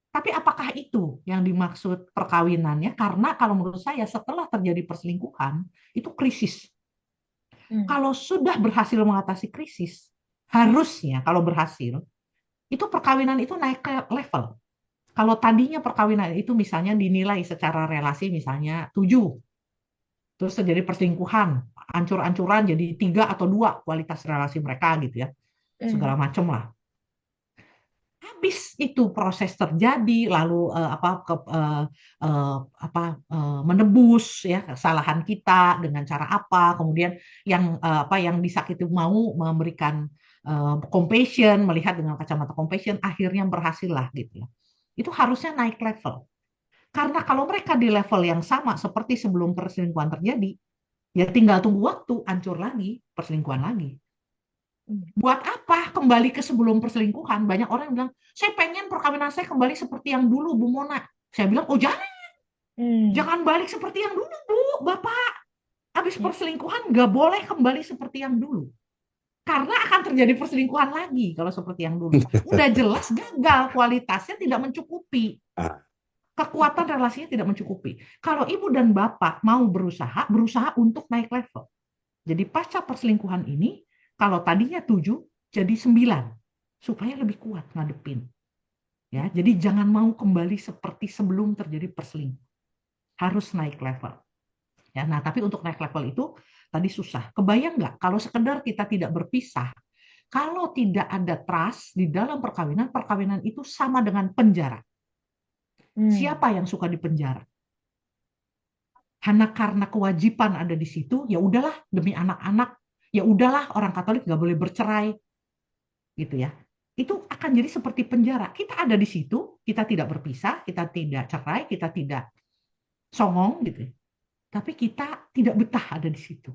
Tapi apakah itu yang dimaksud perkawinannya? Karena kalau menurut saya setelah terjadi perselingkuhan itu krisis. Kalau sudah berhasil mengatasi krisis, harusnya kalau berhasil itu perkawinan itu naik ke level. Kalau tadinya perkawinan itu misalnya dinilai secara relasi misalnya 7, terus terjadi perselingkuhan, ancur-ancuran jadi 3 atau 2 kualitas relasi mereka gitu ya. Segala macam lah. Habis itu proses terjadi lalu menebus ya kesalahan kita dengan cara apa, kemudian yang disakiti mau memberikan compassion, melihat dengan kacamata compassion, akhirnya berhasil lah gitu ya. Itu harusnya naik level. Karena kalau mereka di level yang sama seperti sebelum perselingkuhan terjadi, ya tinggal tunggu waktu, hancur lagi, perselingkuhan lagi. Buat apa kembali ke sebelum perselingkuhan? Banyak orang yang bilang, saya pengen perkawinan saya kembali seperti yang dulu, Bu Mona. Saya bilang, oh jangan balik seperti yang dulu, Bu, Bapak. Habis perselingkuhan nggak boleh kembali seperti yang dulu. Karena akan terjadi perselingkuhan lagi kalau seperti yang dulu. Udah jelas gagal, kualitasnya tidak mencukupi. Kekuatan relasinya tidak mencukupi. Kalau ibu dan bapak mau berusaha untuk naik level. Jadi pasca perselingkuhan ini, kalau tadinya 7, jadi 9. Supaya lebih kuat ngadepin. Ya, jadi jangan mau kembali seperti sebelum terjadi perselingkuhan. Harus naik level. Ya, nah, tapi untuk naik level itu tadi susah. Kebayang nggak kalau sekedar kita tidak berpisah, kalau tidak ada trust di dalam perkawinan, perkawinan itu sama dengan penjara. Siapa yang suka di penjara? Hanya karena kewajiban ada di situ, ya udahlah demi anak-anak, ya udahlah orang Katolik nggak boleh bercerai, gitu ya. Itu akan jadi seperti penjara. Kita ada di situ, kita tidak berpisah, kita tidak cerai, kita tidak songong, gitu. Tapi kita tidak betah ada di situ.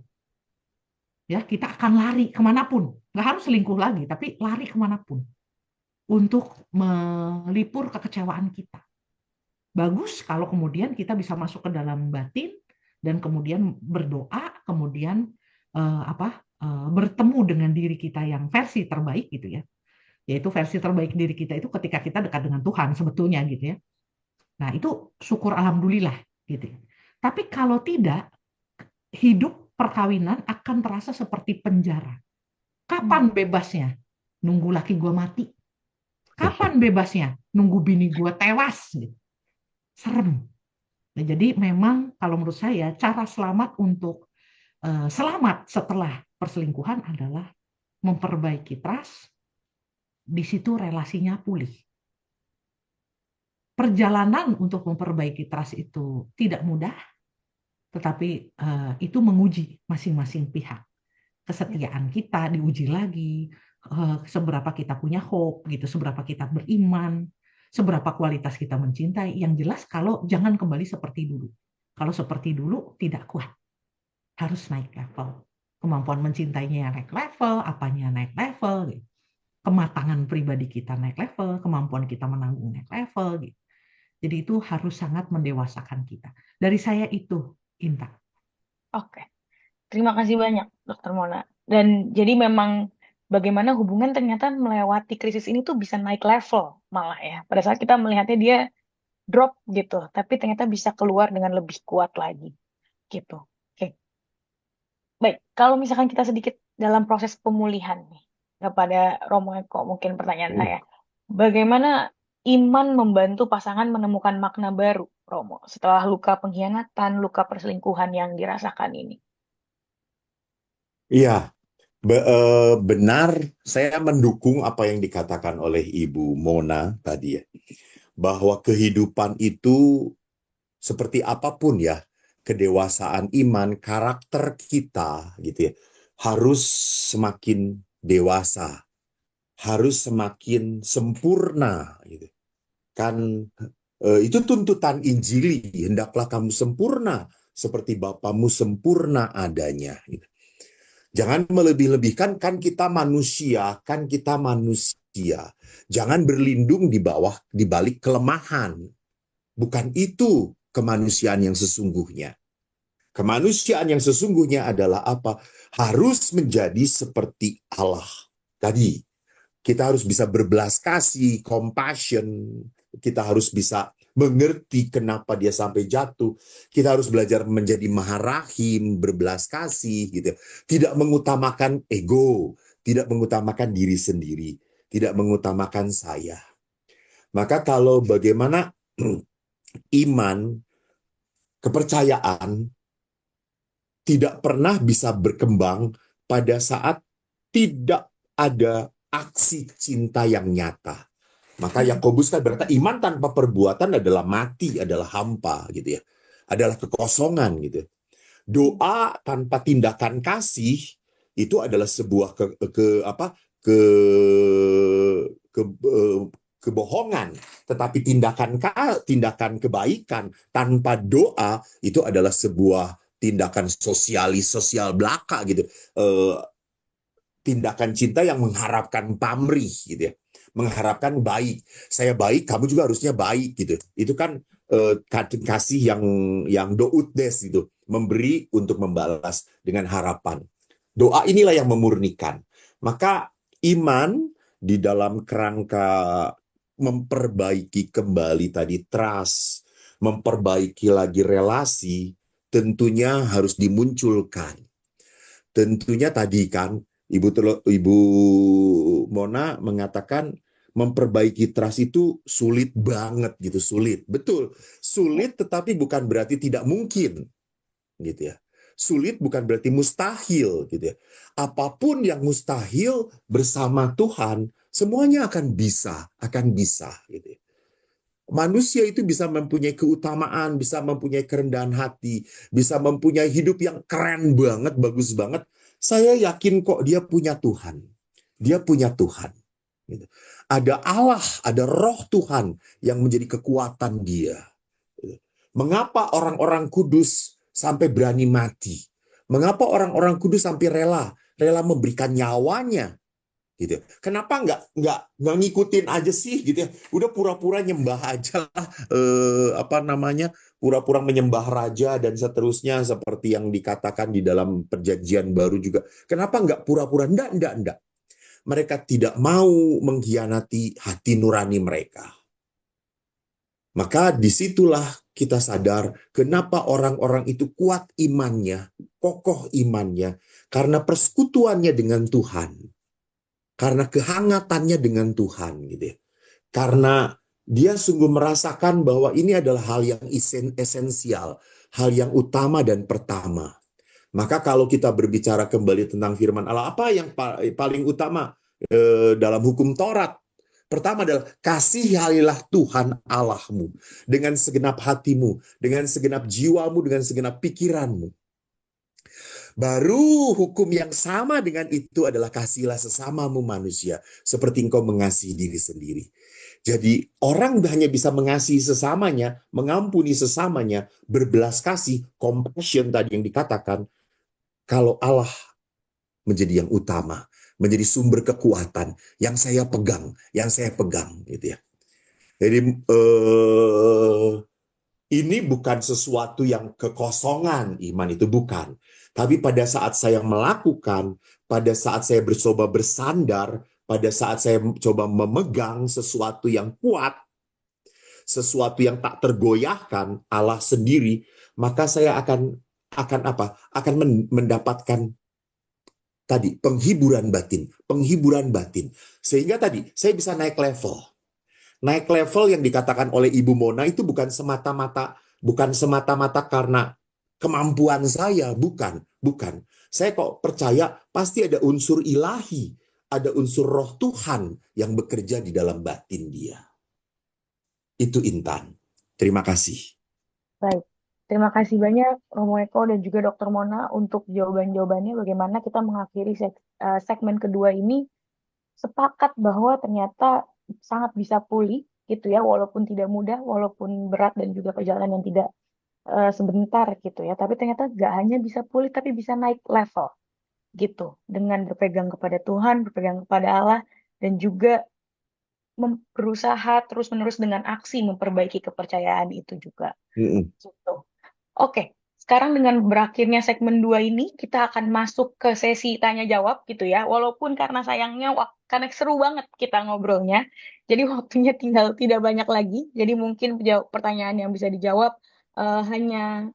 Ya, kita akan lari kemanapun. Nggak harus selingkuh lagi, tapi lari kemanapun untuk melipur kekecewaan kita. Bagus kalau kemudian kita bisa masuk ke dalam batin dan kemudian berdoa, kemudian bertemu dengan diri kita yang versi terbaik gitu ya. Yaitu versi terbaik diri kita itu ketika kita dekat dengan Tuhan sebetulnya gitu ya. Nah, itu syukur alhamdulillah gitu ya. Tapi kalau tidak, hidup perkawinan akan terasa seperti penjara. Kapan bebasnya? Nunggu laki gue mati. Kapan bebasnya? Nunggu bini gue tewas gitu. Serem. Nah, jadi memang kalau menurut saya cara selamat untuk selamat setelah perselingkuhan adalah memperbaiki trust, di situ relasinya pulih. Perjalanan untuk memperbaiki trust itu tidak mudah, tetapi itu menguji masing-masing pihak. Kesetiaan kita diuji lagi, seberapa kita punya hope, gitu, seberapa kita beriman, seberapa kualitas kita mencintai. Yang jelas kalau jangan kembali seperti dulu. Kalau seperti dulu tidak kuat, harus naik level. Kemampuan mencintainya naik level, apanya naik level, gitu. Kematangan pribadi kita naik level, kemampuan kita menanggung naik level, gitu. Jadi itu harus sangat mendewasakan kita. Dari saya itu, Inta. Oke. Terima kasih banyak, Dokter Mona. Dan jadi memang bagaimana hubungan ternyata melewati krisis ini tuh bisa naik level malah ya. Pada saat kita melihatnya dia drop gitu, tapi ternyata bisa keluar dengan lebih kuat lagi gitu. Oke. Baik, kalau misalkan kita sedikit dalam proses pemulihan nih, kepada Romo Eko mungkin pertanyaan saya. Bagaimana iman membantu pasangan menemukan makna baru, Romo, setelah luka pengkhianatan, luka perselingkuhan yang dirasakan ini? Iya, benar, saya mendukung apa yang dikatakan oleh Ibu Mona tadi ya, bahwa kehidupan itu seperti apapun ya, kedewasaan iman, karakter kita gitu ya, harus semakin dewasa, harus semakin sempurna gitu. Kan itu tuntutan Injili, hendaklah kamu sempurna seperti Bapamu sempurna adanya gitu. Jangan melebih-lebihkan, kan kita manusia, kan kita manusia. Jangan berlindung di balik kelemahan. Bukan itu kemanusiaan yang sesungguhnya. Kemanusiaan yang sesungguhnya adalah apa? Harus menjadi seperti Allah. Tadi, kita harus bisa berbelas kasih, compassion. Kita harus bisa mengerti kenapa dia sampai jatuh. Kita harus belajar menjadi maharahim, berbelas kasih, gitu. Tidak mengutamakan ego, tidak mengutamakan diri sendiri, tidak mengutamakan saya. Maka kalau bagaimana iman, kepercayaan tidak pernah bisa berkembang pada saat tidak ada aksi cinta yang nyata. Maka Yakobus kan berkata iman tanpa perbuatan adalah mati, adalah hampa gitu ya. Adalah kekosongan gitu. Doa tanpa tindakan kasih itu adalah sebuah kebohongan. Tetapi tindakan kebaikan tanpa doa itu adalah sebuah tindakan sosial belaka gitu. Tindakan cinta yang mengharapkan pamrih gitu ya. Mengharapkan baik. Saya baik, kamu juga harusnya baik gitu. Itu kan kasih yang dout des gitu, memberi untuk membalas dengan harapan. Doa inilah yang memurnikan. Maka iman di dalam kerangka memperbaiki kembali tadi trust, memperbaiki lagi relasi, tentunya harus dimunculkan. Tentunya tadi kan Ibu Mona mengatakan memperbaiki trust itu sulit banget gitu, sulit. Betul, sulit tetapi bukan berarti tidak mungkin gitu ya. Sulit bukan berarti mustahil gitu ya. Apapun yang mustahil bersama Tuhan, semuanya akan bisa gitu ya. Manusia itu bisa mempunyai keutamaan, bisa mempunyai kerendahan hati, bisa mempunyai hidup yang keren banget, bagus banget. Saya yakin kok dia punya Tuhan. Dia punya Tuhan. Gitu. Ada Allah, ada roh Tuhan yang menjadi kekuatan dia. Mengapa orang-orang kudus sampai berani mati? Mengapa orang-orang kudus sampai rela memberikan nyawanya gitu. Kenapa nggak ngikutin aja sih gitu ya? Udah pura-pura nyembah aja lah, apa namanya, pura-pura menyembah raja dan seterusnya seperti yang dikatakan di dalam perjanjian baru juga. Kenapa nggak pura-pura? Enggak. Mereka tidak mau mengkhianati hati nurani mereka. Maka disitulah kita sadar kenapa orang-orang itu kuat imannya, kokoh imannya, karena persekutuannya dengan Tuhan, karena kehangatannya dengan Tuhan, gitu ya. Karena dia sungguh merasakan bahwa ini adalah hal yang esensial, hal yang utama dan pertama. Maka kalau kita berbicara kembali tentang firman Allah, apa yang paling utama dalam hukum Taurat? Pertama adalah kasihanilah Tuhan Allahmu dengan segenap hatimu, dengan segenap jiwamu, dengan segenap pikiranmu. Baru hukum yang sama dengan itu adalah kasihilah sesamamu manusia, seperti engkau mengasihi diri sendiri. Jadi orang hanya bisa mengasihi sesamanya, mengampuni sesamanya, berbelas kasih, compassion tadi yang dikatakan, kalau Allah menjadi yang utama, menjadi sumber kekuatan yang saya pegang, gitu ya. Jadi ini bukan sesuatu yang kekosongan, iman itu bukan. Tapi pada saat saya melakukan, pada saat saya coba bersandar, pada saat saya coba memegang sesuatu yang kuat, sesuatu yang tak tergoyahkan, Allah sendiri, maka saya akan apa? Akan mendapatkan tadi penghiburan batin. Sehingga tadi saya bisa naik level. Naik level yang dikatakan oleh Ibu Mona itu bukan semata-mata karena kemampuan saya, bukan. Saya kok percaya pasti ada unsur ilahi, ada unsur roh Tuhan yang bekerja di dalam batin dia. Itu Intan. Terima kasih. Baik, terima kasih banyak Romo Eko dan juga Dr. Mona untuk jawaban-jawabannya. Bagaimana kita mengakhiri segmen kedua ini sepakat bahwa ternyata sangat bisa pulih gitu ya, walaupun tidak mudah, walaupun berat dan juga perjalanan yang tidak sebentar gitu ya. Tapi ternyata gak hanya bisa pulih, tapi bisa naik level gitu dengan berpegang kepada Tuhan, berpegang kepada Allah, dan juga berusaha terus-menerus dengan aksi memperbaiki kepercayaan itu juga. Gitu. Oke, sekarang dengan berakhirnya segmen 2 ini, kita akan masuk ke sesi tanya-jawab gitu ya. Walaupun karena sayangnya, karena seru banget kita ngobrolnya, jadi waktunya tinggal tidak banyak lagi. Jadi mungkin pertanyaan yang bisa dijawab hanya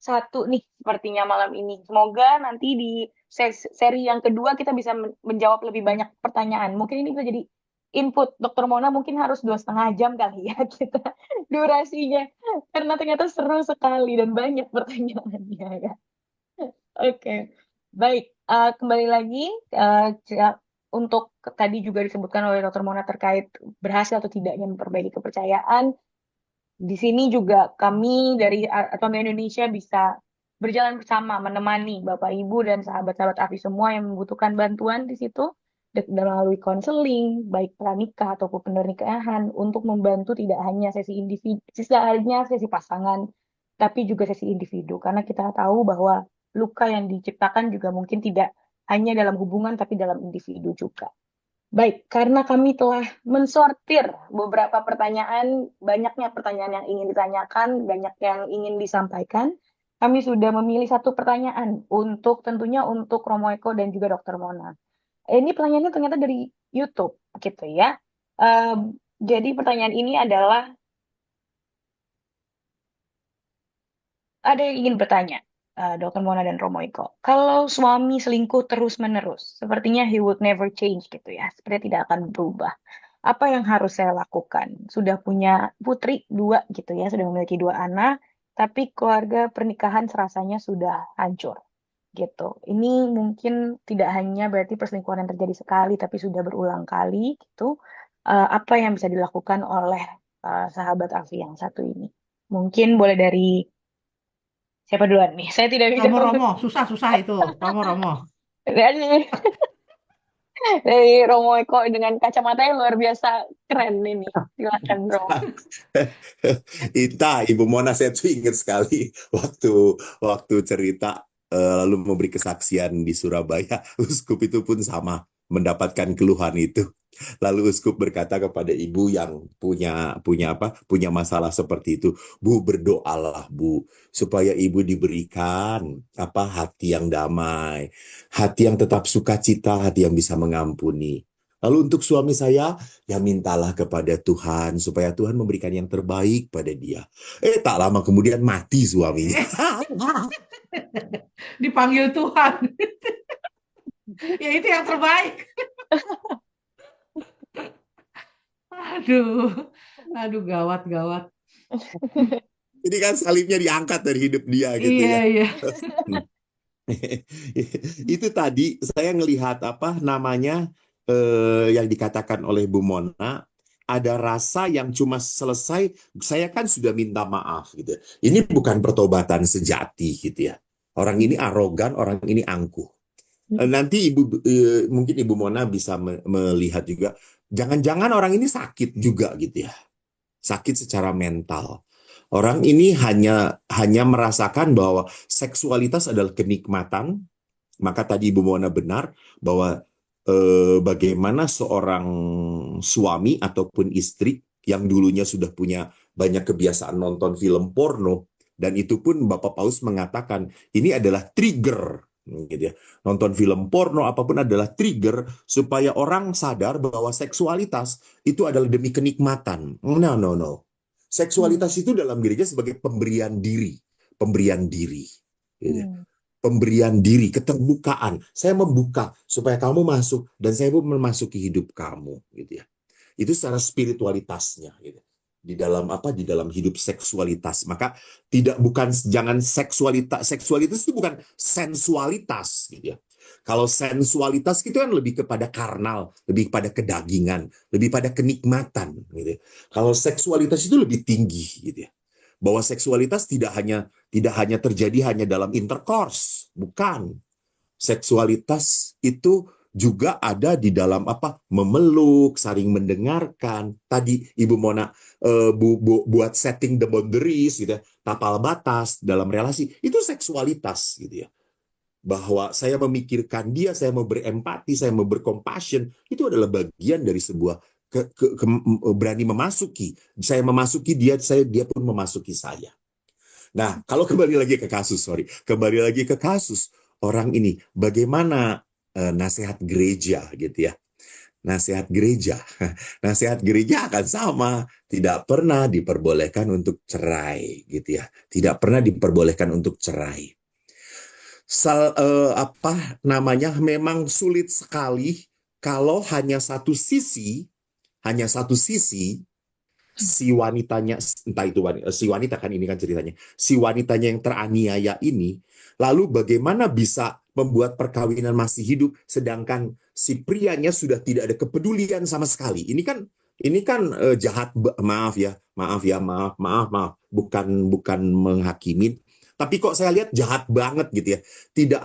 satu nih sepertinya malam ini. Semoga nanti di seri yang kedua kita bisa menjawab lebih banyak pertanyaan. Mungkin ini bisa jadi input Dr. Mona, mungkin harus 2,5 jam kali ya kita durasinya. Karena ternyata seru sekali dan banyak pertanyaannya ya. Oke, baik. Kembali lagi untuk tadi juga disebutkan oleh Dr. Mona terkait berhasil atau tidaknya memperbaiki kepercayaan. Di sini juga kami dari Atome Indonesia bisa berjalan bersama, menemani Bapak Ibu dan sahabat-sahabat AFI semua yang membutuhkan bantuan di situ melalui konseling, baik pranikah ataupun pernikahan, untuk membantu tidak hanya sesi individu, sesi pasangan, tapi juga sesi individu. Karena kita tahu bahwa luka yang diciptakan juga mungkin tidak hanya dalam hubungan, tapi dalam individu juga. Baik, karena kami telah mensortir beberapa pertanyaan, banyaknya pertanyaan yang ingin ditanyakan, banyak yang ingin disampaikan, kami sudah memilih satu pertanyaan tentunya untuk Romo Eko dan juga Dr. Mona. Ini pertanyaannya ternyata dari YouTube, gitu ya. Jadi pertanyaan ini adalah, ada yang ingin bertanya, Dr. Mona dan Romo Eko, kalau suami selingkuh terus-menerus, sepertinya he would never change gitu ya, sepertinya tidak akan berubah. Apa yang harus saya lakukan? Sudah punya putri 2 gitu ya, sudah memiliki 2 anak, tapi keluarga pernikahan serasanya sudah hancur. Gitu. Ini mungkin tidak hanya berarti perselingkuhan yang terjadi sekali, tapi sudah berulang kali gitu. Apa yang bisa dilakukan oleh sahabat AFI yang satu ini? Mungkin boleh dari siapa duluan nih? Saya tidak bisa. Romo, susah itu. Romo. Dari Romo Eko dengan kacamata yang luar biasa keren ini. Silakan Romo. Ibu Mona, saya tuh ingat sekali waktu cerita lalu memberi kesaksian di Surabaya, uskup itu pun sama mendapatkan keluhan itu. Lalu uskup berkata kepada ibu yang punya masalah seperti itu, Bu, berdoalah Bu, supaya ibu diberikan hati yang damai, hati yang tetap sukacita, hati yang bisa mengampuni. Lalu untuk suami saya, ya mintalah kepada Tuhan supaya Tuhan memberikan yang terbaik pada dia. Tak lama kemudian mati suaminya. Dipanggil Tuhan. Ya itu yang terbaik. Aduh, gawat. Ini kan salibnya diangkat dari hidup dia gitu Iya, ya. iya. Itu tadi saya ngelihat yang dikatakan oleh Bu Mona, ada rasa yang cuma selesai, saya kan sudah minta maaf gitu. Ini bukan pertobatan sejati gitu ya. Orang ini arogan, orang ini angkuh. Nanti mungkin Ibu Mona bisa melihat juga, jangan-jangan orang ini sakit juga gitu ya. Sakit secara mental. Orang ini hanya merasakan bahwa seksualitas adalah kenikmatan. Maka tadi Ibu Mona benar bahwa bagaimana seorang suami ataupun istri yang dulunya sudah punya banyak kebiasaan nonton film porno, dan itu pun Bapak Paus mengatakan ini adalah trigger gitu ya. Nonton film porno apapun adalah trigger supaya orang sadar bahwa seksualitas itu adalah demi kenikmatan. No. Seksualitas itu dalam gereja sebagai pemberian diri gitu. Pemberian diri, keterbukaan. Saya membuka supaya kamu masuk dan saya pun memasuki hidup kamu gitu ya. Itu secara spiritualitasnya gitu. Di dalam hidup seksualitas. Maka jangan seksualitas itu bukan sensualitas gitu ya. Kalau sensualitas itu kan lebih kepada karnal, lebih kepada kedagingan, lebih pada kenikmatan gitu ya. Kalau seksualitas itu lebih tinggi gitu ya. Bahwa seksualitas tidak hanya terjadi hanya dalam intercourse, bukan. Seksualitas itu juga ada di dalam memeluk, saling mendengarkan. Tadi Ibu Mona buat setting the boundaries gitu ya, tapal batas dalam relasi, itu seksualitas gitu ya. Bahwa saya memikirkan dia, saya mau berempati, saya mau bercompassion, itu adalah bagian dari sebuah berani memasuki. Saya memasuki dia, dia pun memasuki saya. Nah, kalau kembali lagi ke kasus orang ini, bagaimana nasihat gereja gitu ya. Nasihat gereja akan sama, tidak pernah diperbolehkan untuk cerai gitu ya. Tidak pernah diperbolehkan untuk cerai. Memang sulit sekali kalau hanya satu sisi si wanitanya, entah itu si wanita kan, ini kan ceritanya, si wanitanya yang teraniaya ini, lalu bagaimana bisa membuat perkawinan masih hidup sedangkan si prianya sudah tidak ada kepedulian sama sekali. Ini kan jahat. Maaf, bukan menghakimi, tapi kok saya lihat jahat banget gitu ya. Tidak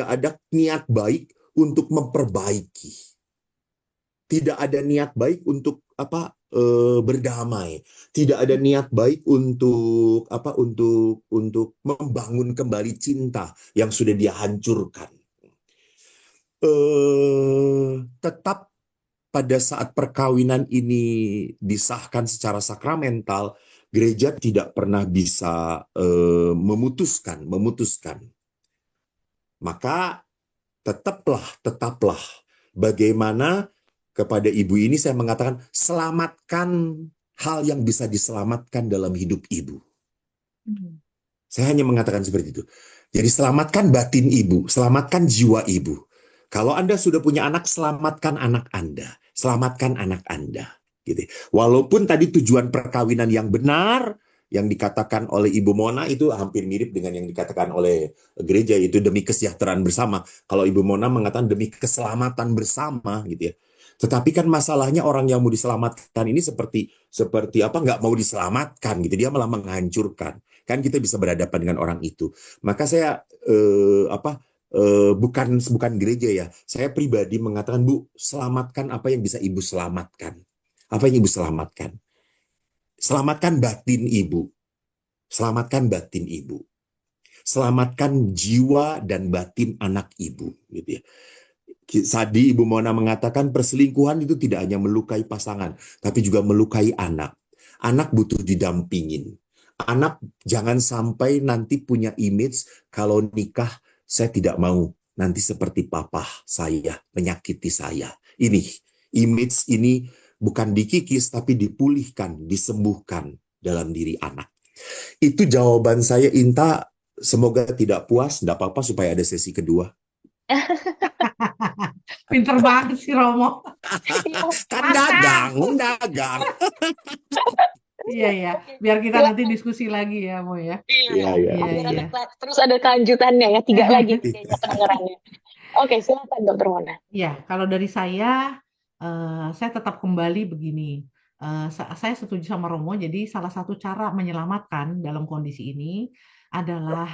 ada niat baik untuk memperbaiki. Tidak ada niat baik untuk berdamai. Tidak ada niat baik untuk membangun kembali cinta yang sudah dia hancurkan. Tetap pada saat perkawinan ini disahkan secara sakramental, gereja tidak pernah bisa memutuskan. Maka tetaplah bagaimana kepada ibu ini saya mengatakan, selamatkan hal yang bisa diselamatkan dalam hidup ibu. Saya hanya mengatakan seperti itu. Jadi selamatkan batin ibu, selamatkan jiwa ibu. Kalau Anda sudah punya anak, selamatkan anak Anda. Selamatkan anak Anda. Gitu. Walaupun tadi tujuan perkawinan yang benar, yang dikatakan oleh Ibu Mona itu hampir mirip dengan yang dikatakan oleh gereja, itu demi kesejahteraan bersama. Kalau Ibu Mona mengatakan demi keselamatan bersama gitu ya. Tetapi kan masalahnya orang yang mau diselamatkan ini seperti nggak mau diselamatkan gitu, dia malah menghancurkan. Kan kita bisa berhadapan dengan orang itu. Maka saya bukan gereja ya. Saya pribadi mengatakan, Bu, selamatkan apa yang bisa Ibu selamatkan. Apa yang Ibu selamatkan? Selamatkan batin Ibu. Selamatkan batin Ibu. Selamatkan jiwa dan batin anak Ibu gitu ya. Tadi Ibu Mona mengatakan perselingkuhan itu tidak hanya melukai pasangan, tapi juga melukai anak. Anak butuh didampingin. Anak jangan sampai nanti punya image kalau nikah saya tidak mau nanti seperti papa saya menyakiti saya. Ini image ini bukan dikikis tapi dipulihkan, disembuhkan dalam diri anak. Itu jawaban saya, Inta. Semoga tidak puas, tidak apa-apa supaya ada sesi kedua. Pinter banget sih Romo. Kan Mantap. dagang. Iya ya, biar kita nanti diskusi lagi ya, Mo ya. Iya, iya. Iya Biar iya. terus ada kelanjutannya ya, 3 lagi kayaknya pendengarannya. Oke, silakan Dokter Mona. Ya, kalau dari saya tetap kembali begini. Saya setuju sama Romo. Jadi salah satu cara menyelamatkan dalam kondisi ini adalah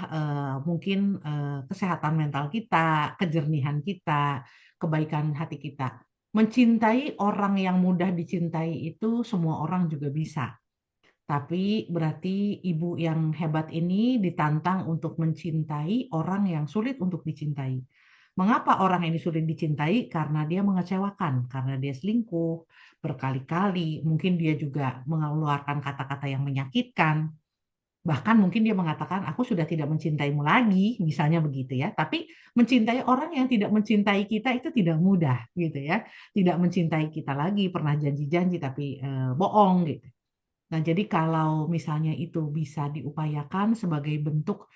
mungkin kesehatan mental kita, kejernihan kita, kebaikan hati kita. Mencintai orang yang mudah dicintai itu semua orang juga bisa. Tapi berarti ibu yang hebat ini ditantang untuk mencintai orang yang sulit untuk dicintai. Mengapa orang ini sulit dicintai? Karena dia mengecewakan, karena dia selingkuh berkali-kali. Mungkin dia juga mengeluarkan kata-kata yang menyakitkan. Bahkan mungkin dia mengatakan, aku sudah tidak mencintaimu lagi, misalnya begitu ya. Tapi mencintai orang yang tidak mencintai kita itu tidak mudah, gitu ya. Tidak mencintai kita lagi, pernah janji-janji tapi bohong, gitu. Nah, jadi kalau misalnya itu bisa diupayakan sebagai bentuk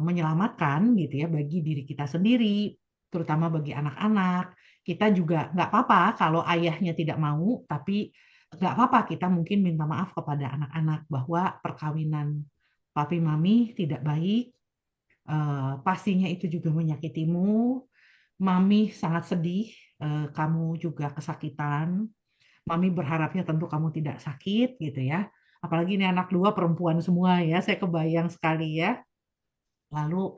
menyelamatkan gitu ya bagi diri kita sendiri, terutama bagi anak-anak, kita juga nggak apa-apa kalau ayahnya tidak mau, tapi nggak apa-apa kita mungkin minta maaf kepada anak-anak bahwa perkawinan papi mami tidak baik, pastinya itu juga menyakitimu, mami sangat sedih, kamu juga kesakitan. Mami berharapnya tentu kamu tidak sakit gitu ya. Apalagi ini anak 2 perempuan semua ya, saya kebayang sekali ya. Lalu,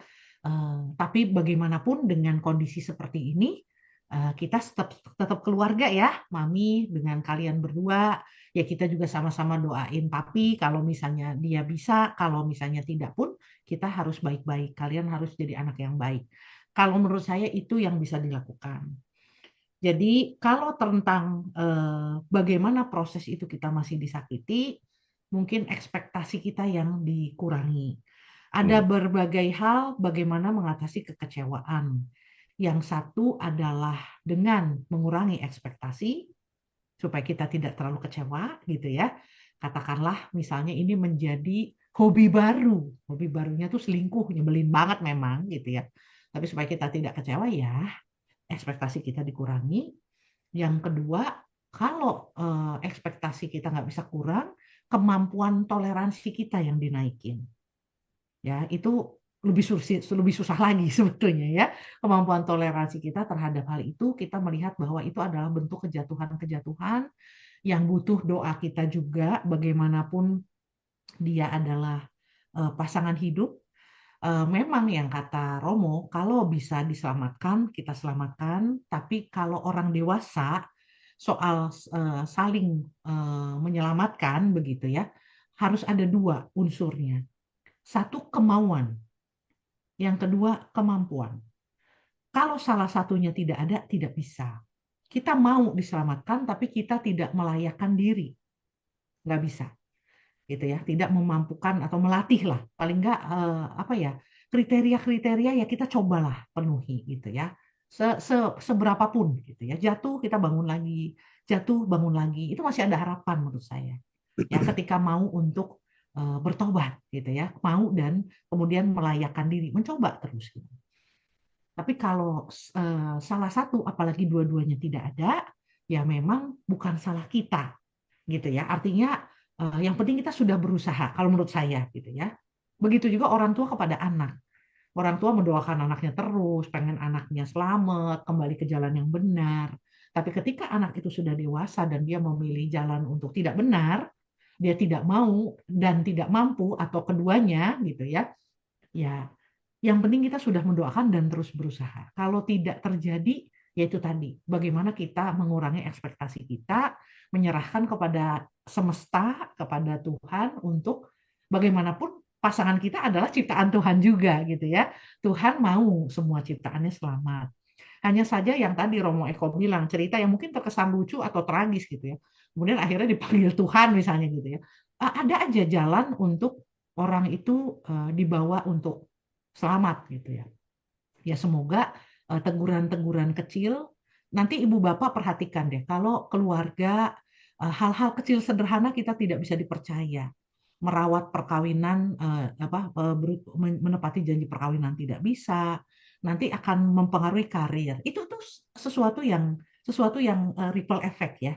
tapi bagaimanapun dengan kondisi seperti ini, kita tetap keluarga ya, Mami dengan kalian berdua. Ya kita juga sama-sama doain Papi kalau misalnya dia bisa, kalau misalnya tidak pun kita harus baik-baik. Kalian harus jadi anak yang baik. Kalau menurut saya itu yang bisa dilakukan. Jadi kalau tentang bagaimana proses itu kita masih disakiti, mungkin ekspektasi kita yang dikurangi. Ada berbagai hal bagaimana mengatasi kekecewaan. Yang satu adalah dengan mengurangi ekspektasi supaya kita tidak terlalu kecewa gitu ya. Katakanlah misalnya ini menjadi hobi baru. Hobi barunya tuh selingkuh, nyebelin banget memang gitu ya. Tapi supaya kita tidak kecewa ya ekspektasi kita dikurangi. Yang kedua, kalau ekspektasi kita nggak bisa kurang, kemampuan toleransi kita yang dinaikin. Ya, itu lebih susah lagi sebetulnya ya. Kemampuan toleransi kita terhadap hal itu, kita melihat bahwa itu adalah bentuk kejatuhan-kejatuhan yang butuh doa kita juga, bagaimanapun dia adalah pasangan hidup. Memang yang kata Romo, kalau bisa diselamatkan, kita selamatkan. Tapi kalau orang dewasa, soal saling menyelamatkan, begitu ya, harus ada 2 unsurnya. Satu, kemauan. Yang kedua, kemampuan. Kalau salah satunya tidak ada, tidak bisa. Kita mau diselamatkan, tapi kita tidak melayakkan diri. Nggak bisa. Gitu ya, tidak memampukan atau melatih lah, paling enggak apa ya, kriteria-kriteria ya kita cobalah penuhi gitu ya, seberapapun gitu ya, jatuh kita bangun lagi, jatuh bangun lagi, itu masih ada harapan menurut saya ya, ketika mau untuk bertobat gitu ya, mau dan kemudian melayakkan diri, mencoba terus gitu. Tapi kalau salah satu apalagi dua-duanya tidak ada, ya memang bukan salah kita gitu ya, artinya yang penting kita sudah berusaha, kalau menurut saya gitu ya. Begitu juga orang tua kepada anak. Orang tua mendoakan anaknya terus, pengen anaknya selamat, kembali ke jalan yang benar. Tapi ketika anak itu sudah dewasa dan dia memilih jalan untuk tidak benar, dia tidak mau dan tidak mampu atau keduanya gitu ya. Ya, yang penting kita sudah mendoakan dan terus berusaha. Kalau tidak terjadi, yaitu tadi, bagaimana kita mengurangi ekspektasi kita, menyerahkan kepada semesta, kepada Tuhan untuk bagaimanapun pasangan kita adalah ciptaan Tuhan juga gitu ya. Tuhan mau semua ciptaannya selamat. Hanya saja yang tadi Romo Eko bilang, cerita yang mungkin terkesan lucu atau tragis gitu ya. Kemudian akhirnya dipanggil Tuhan misalnya gitu ya. Ada aja jalan untuk orang itu dibawa untuk selamat gitu ya. Ya semoga teguran-teguran kecil nanti ibu bapak perhatikan deh kalau keluarga hal-hal kecil sederhana kita tidak bisa dipercaya merawat perkawinan menepati janji perkawinan tidak bisa nanti akan mempengaruhi karir itu tuh sesuatu yang ripple effect ya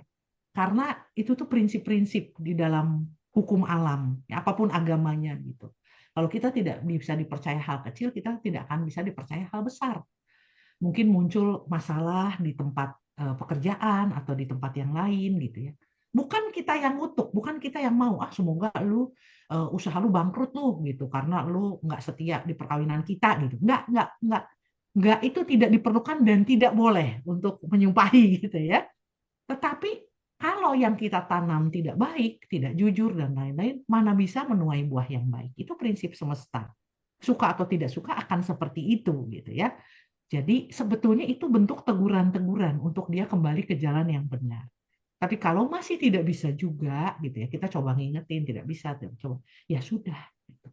karena itu tuh prinsip-prinsip di dalam hukum alam ya, apapun agamanya gitu. Kalau kita tidak bisa dipercaya hal kecil, kita tidak akan bisa dipercaya hal besar. Mungkin muncul masalah di tempat pekerjaan atau di tempat yang lain gitu ya. Bukan kita yang ngutuk, bukan kita yang mau, semoga lu usaha lu bangkrut lu gitu karena lu nggak setia di perkawinan kita gitu. Nggak itu tidak diperlukan dan tidak boleh untuk menyumpahi gitu ya. Tetapi kalau yang kita tanam tidak baik, tidak jujur dan lain-lain, mana bisa menuai buah yang baik. Itu prinsip semesta. Suka atau tidak suka akan seperti itu gitu ya. Jadi sebetulnya itu bentuk teguran-teguran untuk dia kembali ke jalan yang benar. Tapi kalau masih tidak bisa juga gitu ya, kita coba ngingetin tidak bisa, coba ya sudah. Gitu.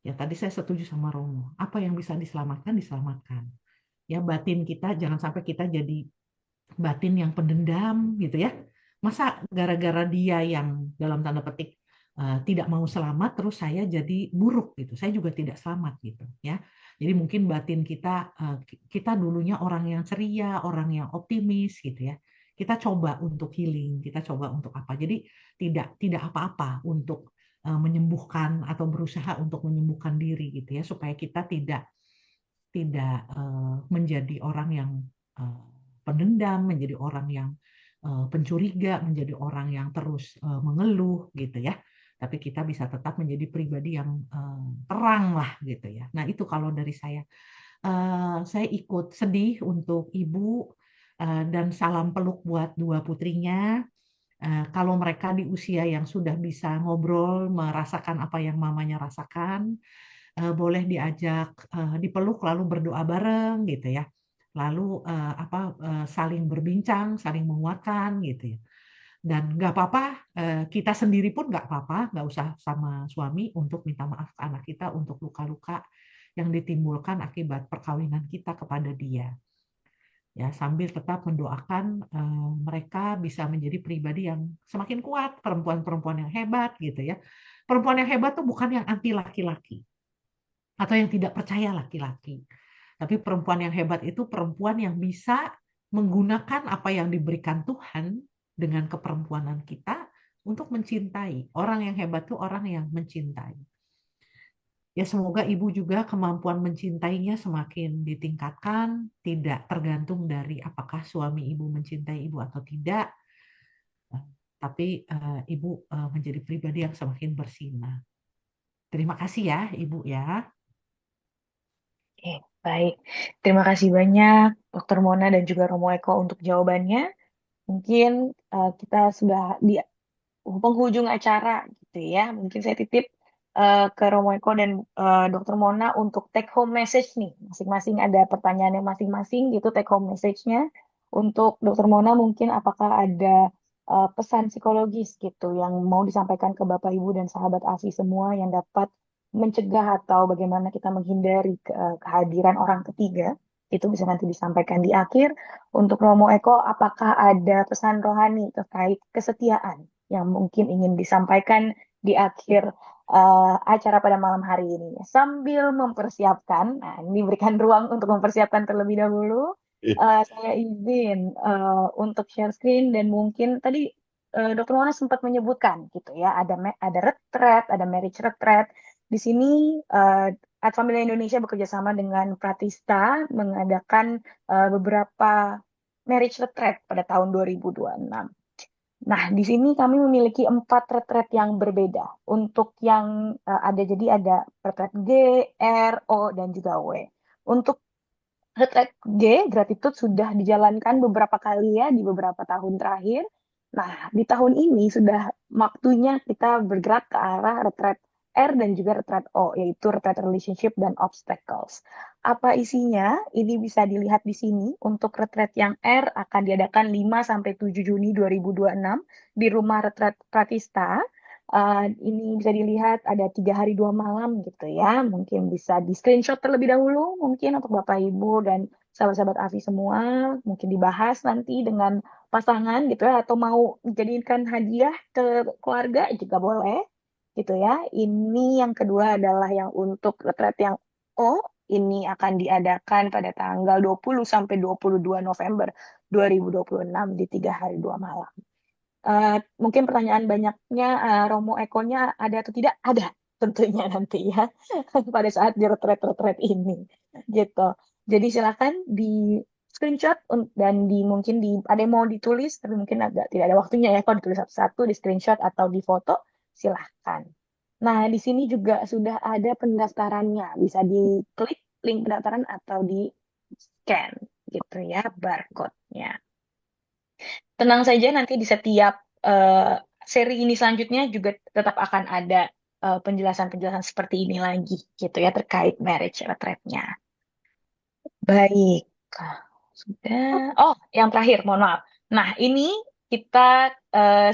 Ya tadi saya setuju sama Romo. Apa yang bisa diselamatkan diselamatkan. Ya batin kita jangan sampai kita jadi batin yang pendendam gitu ya. Masa gara-gara dia yang dalam tanda petik tidak mau selamat terus saya jadi buruk gitu. Saya juga tidak selamat gitu ya. Jadi mungkin batin kita dulunya orang yang ceria, orang yang optimis gitu ya. Kita coba untuk healing, kita coba untuk apa. Jadi tidak apa-apa untuk menyembuhkan atau berusaha untuk menyembuhkan diri gitu ya supaya kita tidak menjadi orang yang pendendam, menjadi orang yang pencuriga, menjadi orang yang terus mengeluh gitu ya. Tapi kita bisa tetap menjadi pribadi yang terang lah gitu ya. Nah itu kalau dari saya. Saya ikut sedih untuk ibu dan salam peluk buat dua putrinya. Kalau mereka di usia yang sudah bisa ngobrol, merasakan apa yang mamanya rasakan, boleh diajak dipeluk lalu berdoa bareng gitu ya. Lalu saling berbincang, saling menguatkan gitu ya. Dan nggak apa-apa, kita sendiri pun nggak apa-apa, nggak usah sama suami untuk minta maaf ke anak kita untuk luka-luka yang ditimbulkan akibat perkawinan kita kepada dia. Ya, sambil tetap mendoakan mereka bisa menjadi pribadi yang semakin kuat, perempuan-perempuan yang hebat gitu ya. Perempuan yang hebat tuh bukan yang anti laki-laki atau yang tidak percaya laki-laki. Tapi perempuan yang hebat itu perempuan yang bisa menggunakan apa yang diberikan Tuhan dengan keperempuanan kita untuk mencintai. Orang yang hebat itu orang yang mencintai. Ya semoga ibu juga kemampuan mencintainya semakin ditingkatkan, tidak tergantung dari apakah suami ibu mencintai ibu atau tidak, tapi ibu menjadi pribadi yang semakin bersinar. Terima kasih ya ibu ya. Oke, baik. Terima kasih banyak Dokter Mona dan juga Romo Eko untuk jawabannya. Mungkin kita sudah di penghujung acara gitu ya. Mungkin saya titip ke Romo Eko dan Dokter Mona untuk take home message nih. Masing-masing ada pertanyaannya masing-masing gitu take home message-nya. Untuk Dokter Mona mungkin apakah ada pesan psikologis gitu yang mau disampaikan ke Bapak Ibu dan sahabat ASI semua yang dapat mencegah atau bagaimana kita menghindari kehadiran orang ketiga. Itu bisa nanti disampaikan di akhir. Untuk Romo Eko, apakah ada pesan rohani terkait kesetiaan yang mungkin ingin disampaikan di akhir acara pada malam hari ini? Sambil mempersiapkan, nah ini berikan ruang untuk mempersiapkan terlebih dahulu. Saya izin untuk share screen dan mungkin tadi Dr. Mona sempat menyebutkan gitu ya, ada retret, ada marriage retret. Di sini Ad Familia Indonesia bekerja sama dengan Pratista mengadakan beberapa marriage retreat pada tahun 2026. Nah, di sini kami memiliki 4 retreat yang berbeda. Untuk yang ada retreat G, R, O, dan juga W. Untuk retreat G, gratitude sudah dijalankan beberapa kali ya di beberapa tahun terakhir. Nah, di tahun ini sudah waktunya kita bergerak ke arah retreat R dan juga retreat O, yaitu retreat relationship dan obstacles. apa isinya? Ini bisa dilihat di sini. Untuk retret yang R akan diadakan 5-7 Juni 2026 di Rumah Retret Pratista. Ini bisa dilihat ada 3 hari 2 malam gitu ya. Mungkin bisa di screenshot terlebih dahulu mungkin untuk Bapak Ibu dan sahabat-sahabat Afi semua. Mungkin dibahas nanti dengan pasangan gitu ya. Atau mau dijadikan hadiah ke keluarga juga boleh gitu ya. Ini yang kedua adalah yang untuk retret yang O. Ini akan diadakan pada tanggal 20 sampai 22 November 2026 di 3 hari 2 malam. Mungkin pertanyaan banyaknya Romo Ekonya ada atau tidak? Ada tentunya nanti ya pada saat di retret-retret ini gitu. Jadi silakan di screenshot dan mungkin ada yang mau ditulis tapi mungkin agak tidak ada waktunya ya kalau ditulis satu-satu di screenshot atau di foto silahkan. Nah, di sini juga sudah ada pendaftarannya. Bisa diklik link pendaftaran atau di scan gitu ya barcode-nya. Tenang saja nanti di setiap seri ini selanjutnya juga tetap akan ada penjelasan-penjelasan seperti ini lagi gitu ya terkait marriage retreat-nya. Baik. Sudah. Oh, yang terakhir, mohon maaf. Nah, ini kita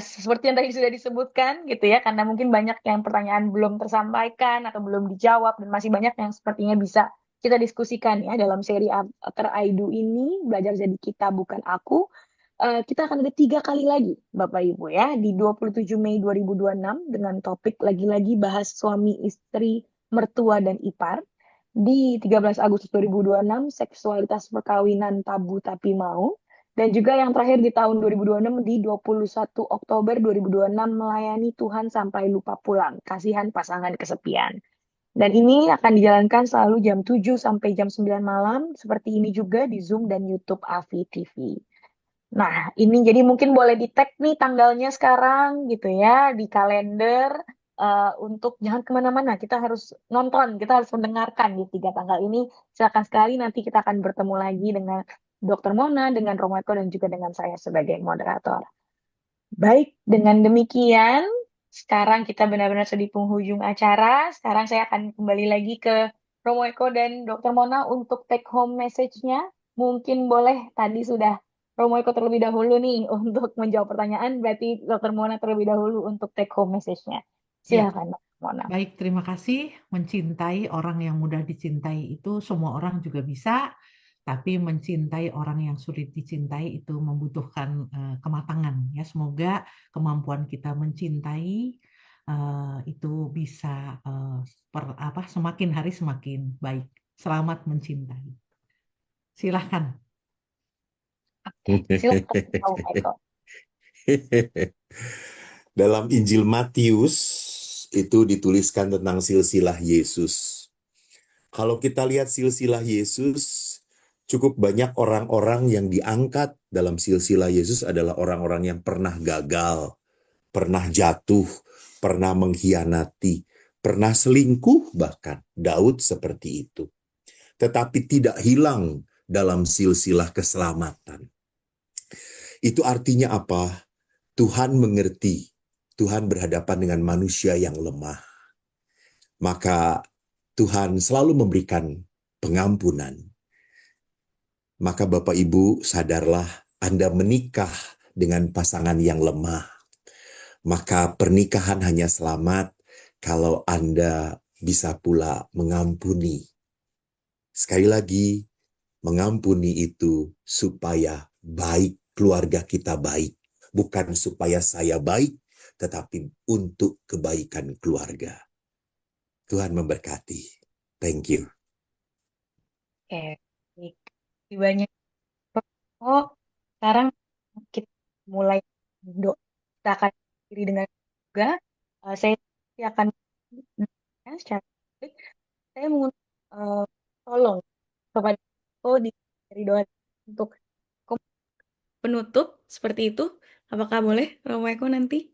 seperti yang tadi sudah disebutkan gitu ya, karena mungkin banyak yang pertanyaan belum tersampaikan atau belum dijawab dan masih banyak yang sepertinya bisa kita diskusikan ya dalam seri After I Do ini, belajar jadi kita bukan aku. Kita akan ada 3 kali lagi Bapak Ibu ya di 27 Mei 2026 dengan topik lagi-lagi bahas suami istri mertua dan ipar. Di 13 Agustus 2026 seksualitas perkawinan tabu tapi mau. Dan juga yang terakhir di tahun 2026 di 21 Oktober 2026 melayani Tuhan sampai lupa pulang. Kasihan pasangan kesepian. Dan ini akan dijalankan selalu jam 7 sampai jam 9 malam. Seperti ini juga di Zoom dan YouTube Afi TV. Nah, ini jadi mungkin boleh di-tag nih tanggalnya sekarang gitu ya di kalender untuk jangan kemana-mana. Kita harus nonton, kita harus mendengarkan di 3 tanggal ini. Silakan sekali nanti kita akan bertemu lagi dengan Dr. Mona, dengan Romo Eko, dan juga dengan saya sebagai moderator. Baik, dengan demikian, sekarang kita benar-benar sudah di penghujung acara. Sekarang saya akan kembali lagi ke Romo Eko dan Dr. Mona untuk take home message-nya. Mungkin boleh tadi sudah Romo Eko terlebih dahulu nih untuk menjawab pertanyaan, berarti Dr. Mona terlebih dahulu untuk take home message-nya. Ya, Silakan, Dr. Mona. baik, terima kasih. Mencintai orang yang mudah dicintai itu semua orang juga bisa, tapi mencintai orang yang sulit dicintai itu membutuhkan kematangan. Ya, semoga kemampuan kita mencintai itu bisa semakin hari semakin baik. Selamat mencintai. Silahkan. Silakan, Romo Eko. Dalam Injil Matius itu dituliskan tentang silsilah Yesus. Kalau kita lihat silsilah Yesus, cukup banyak orang-orang yang diangkat dalam silsilah Yesus adalah orang-orang yang pernah gagal, pernah jatuh, pernah mengkhianati, pernah selingkuh bahkan. Daud seperti itu. Tetapi tidak hilang dalam silsilah keselamatan. Itu artinya apa? Tuhan mengerti. Tuhan berhadapan dengan manusia yang lemah. Maka Tuhan selalu memberikan pengampunan. Maka Bapak Ibu sadarlah Anda menikah dengan pasangan yang lemah. Maka pernikahan hanya selamat kalau Anda bisa pula mengampuni. Sekali lagi, mengampuni itu supaya baik, keluarga kita baik. Bukan supaya saya baik, tetapi untuk kebaikan keluarga. Tuhan memberkati. Thank you. Oke, baik. Terima kasih banyak. Oh, sekarang kita mulai doa. Kita akan diri dengan juga. Saya akan secara baik. Saya mengundang tolong kepada dari doa untuk penutup seperti itu. Apakah boleh Romo Eko nanti?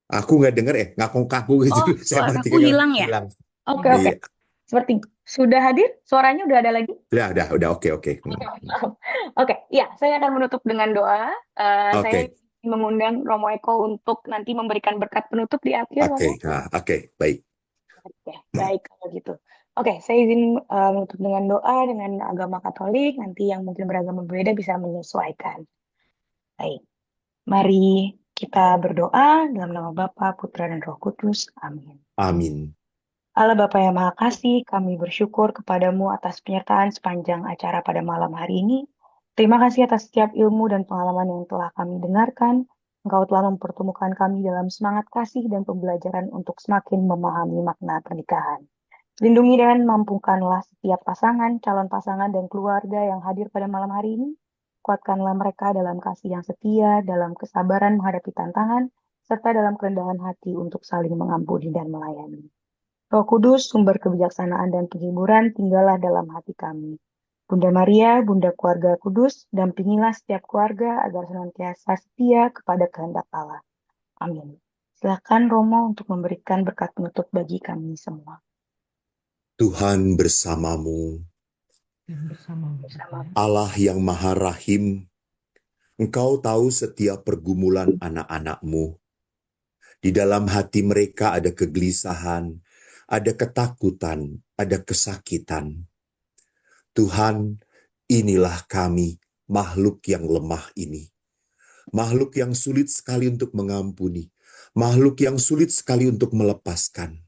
Aku nggak dengar ngaku-ngaku gitu. Oh, Saya suaraku matikan hilang ya? hilang. Oke. Iya. Seperti sudah hadir? Suaranya udah ada lagi? Udah, oke. Oke, ya, saya akan menutup dengan doa. Saya Oke. mengundang Romo Eko untuk nanti memberikan berkat penutup di akhir, Oke, Romo. baik. Oke, baik kalau gitu. Oke, saya izin menutup dengan doa dengan agama Katolik. Nanti yang mungkin beragama berbeda bisa menyesuaikan. Baik, mari kita berdoa dalam nama Bapa, Putra, dan Roh Kudus. Amin. Amin. Allah Bapa yang Maha Kasih, kami bersyukur kepadamu atas penyertaan sepanjang acara pada malam hari ini. Terima kasih atas setiap ilmu dan pengalaman yang telah kami dengarkan. Engkau telah mempertemukan kami dalam semangat kasih dan pembelajaran untuk semakin memahami makna pernikahan. Lindungi dan mampukanlah setiap pasangan, calon pasangan, dan keluarga yang hadir pada malam hari ini. Kuatkanlah mereka dalam kasih yang setia, dalam kesabaran menghadapi tantangan, serta dalam kerendahan hati untuk saling mengampuni dan melayani. Roh Kudus, sumber kebijaksanaan dan penghiburan, tinggallah dalam hati kami. Bunda Maria, Bunda keluarga kudus, dampingilah setiap keluarga agar senantiasa setia kepada kehendak Allah. Amin. Silakan Romo untuk memberikan berkat penutup bagi kami semua. Tuhan bersamamu, Dan bersama Allah yang Maha Rahim. Engkau tahu setiap pergumulan anak-anak-mu. Di dalam hati mereka ada kegelisahan, ada ketakutan, ada kesakitan. Tuhan, inilah kami, makhluk yang lemah ini. Makhluk yang sulit sekali untuk mengampuni. Makhluk yang sulit sekali untuk melepaskan.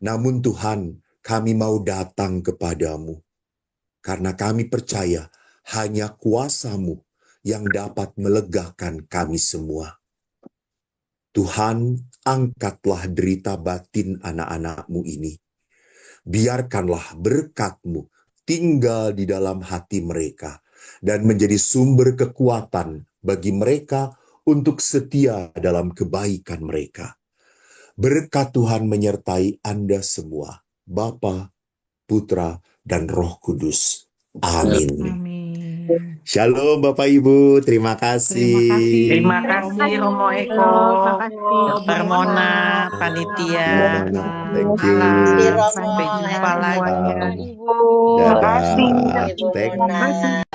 Namun Tuhan, kami mau datang kepadamu. Karena kami percaya hanya kuasa-Mu yang dapat melegakan kami semua. Tuhan, angkatlah derita batin anak-anak-Mu ini. Biarkanlah berkat-Mu tinggal di dalam hati mereka dan menjadi sumber kekuatan bagi mereka untuk setia dalam kebaikan mereka. Berkat Tuhan menyertai Anda semua, Bapa, Putra, dan Roh Kudus. Amin. Amin. Shalom Bapak Ibu, terima kasih. Terima Terima kasih. kasih Romo Eko, Dr. Mona, panitia. Thank you. Sampai jumpa lagi. Ibu. Dadah. Terima kasih. Thank Terima kasih.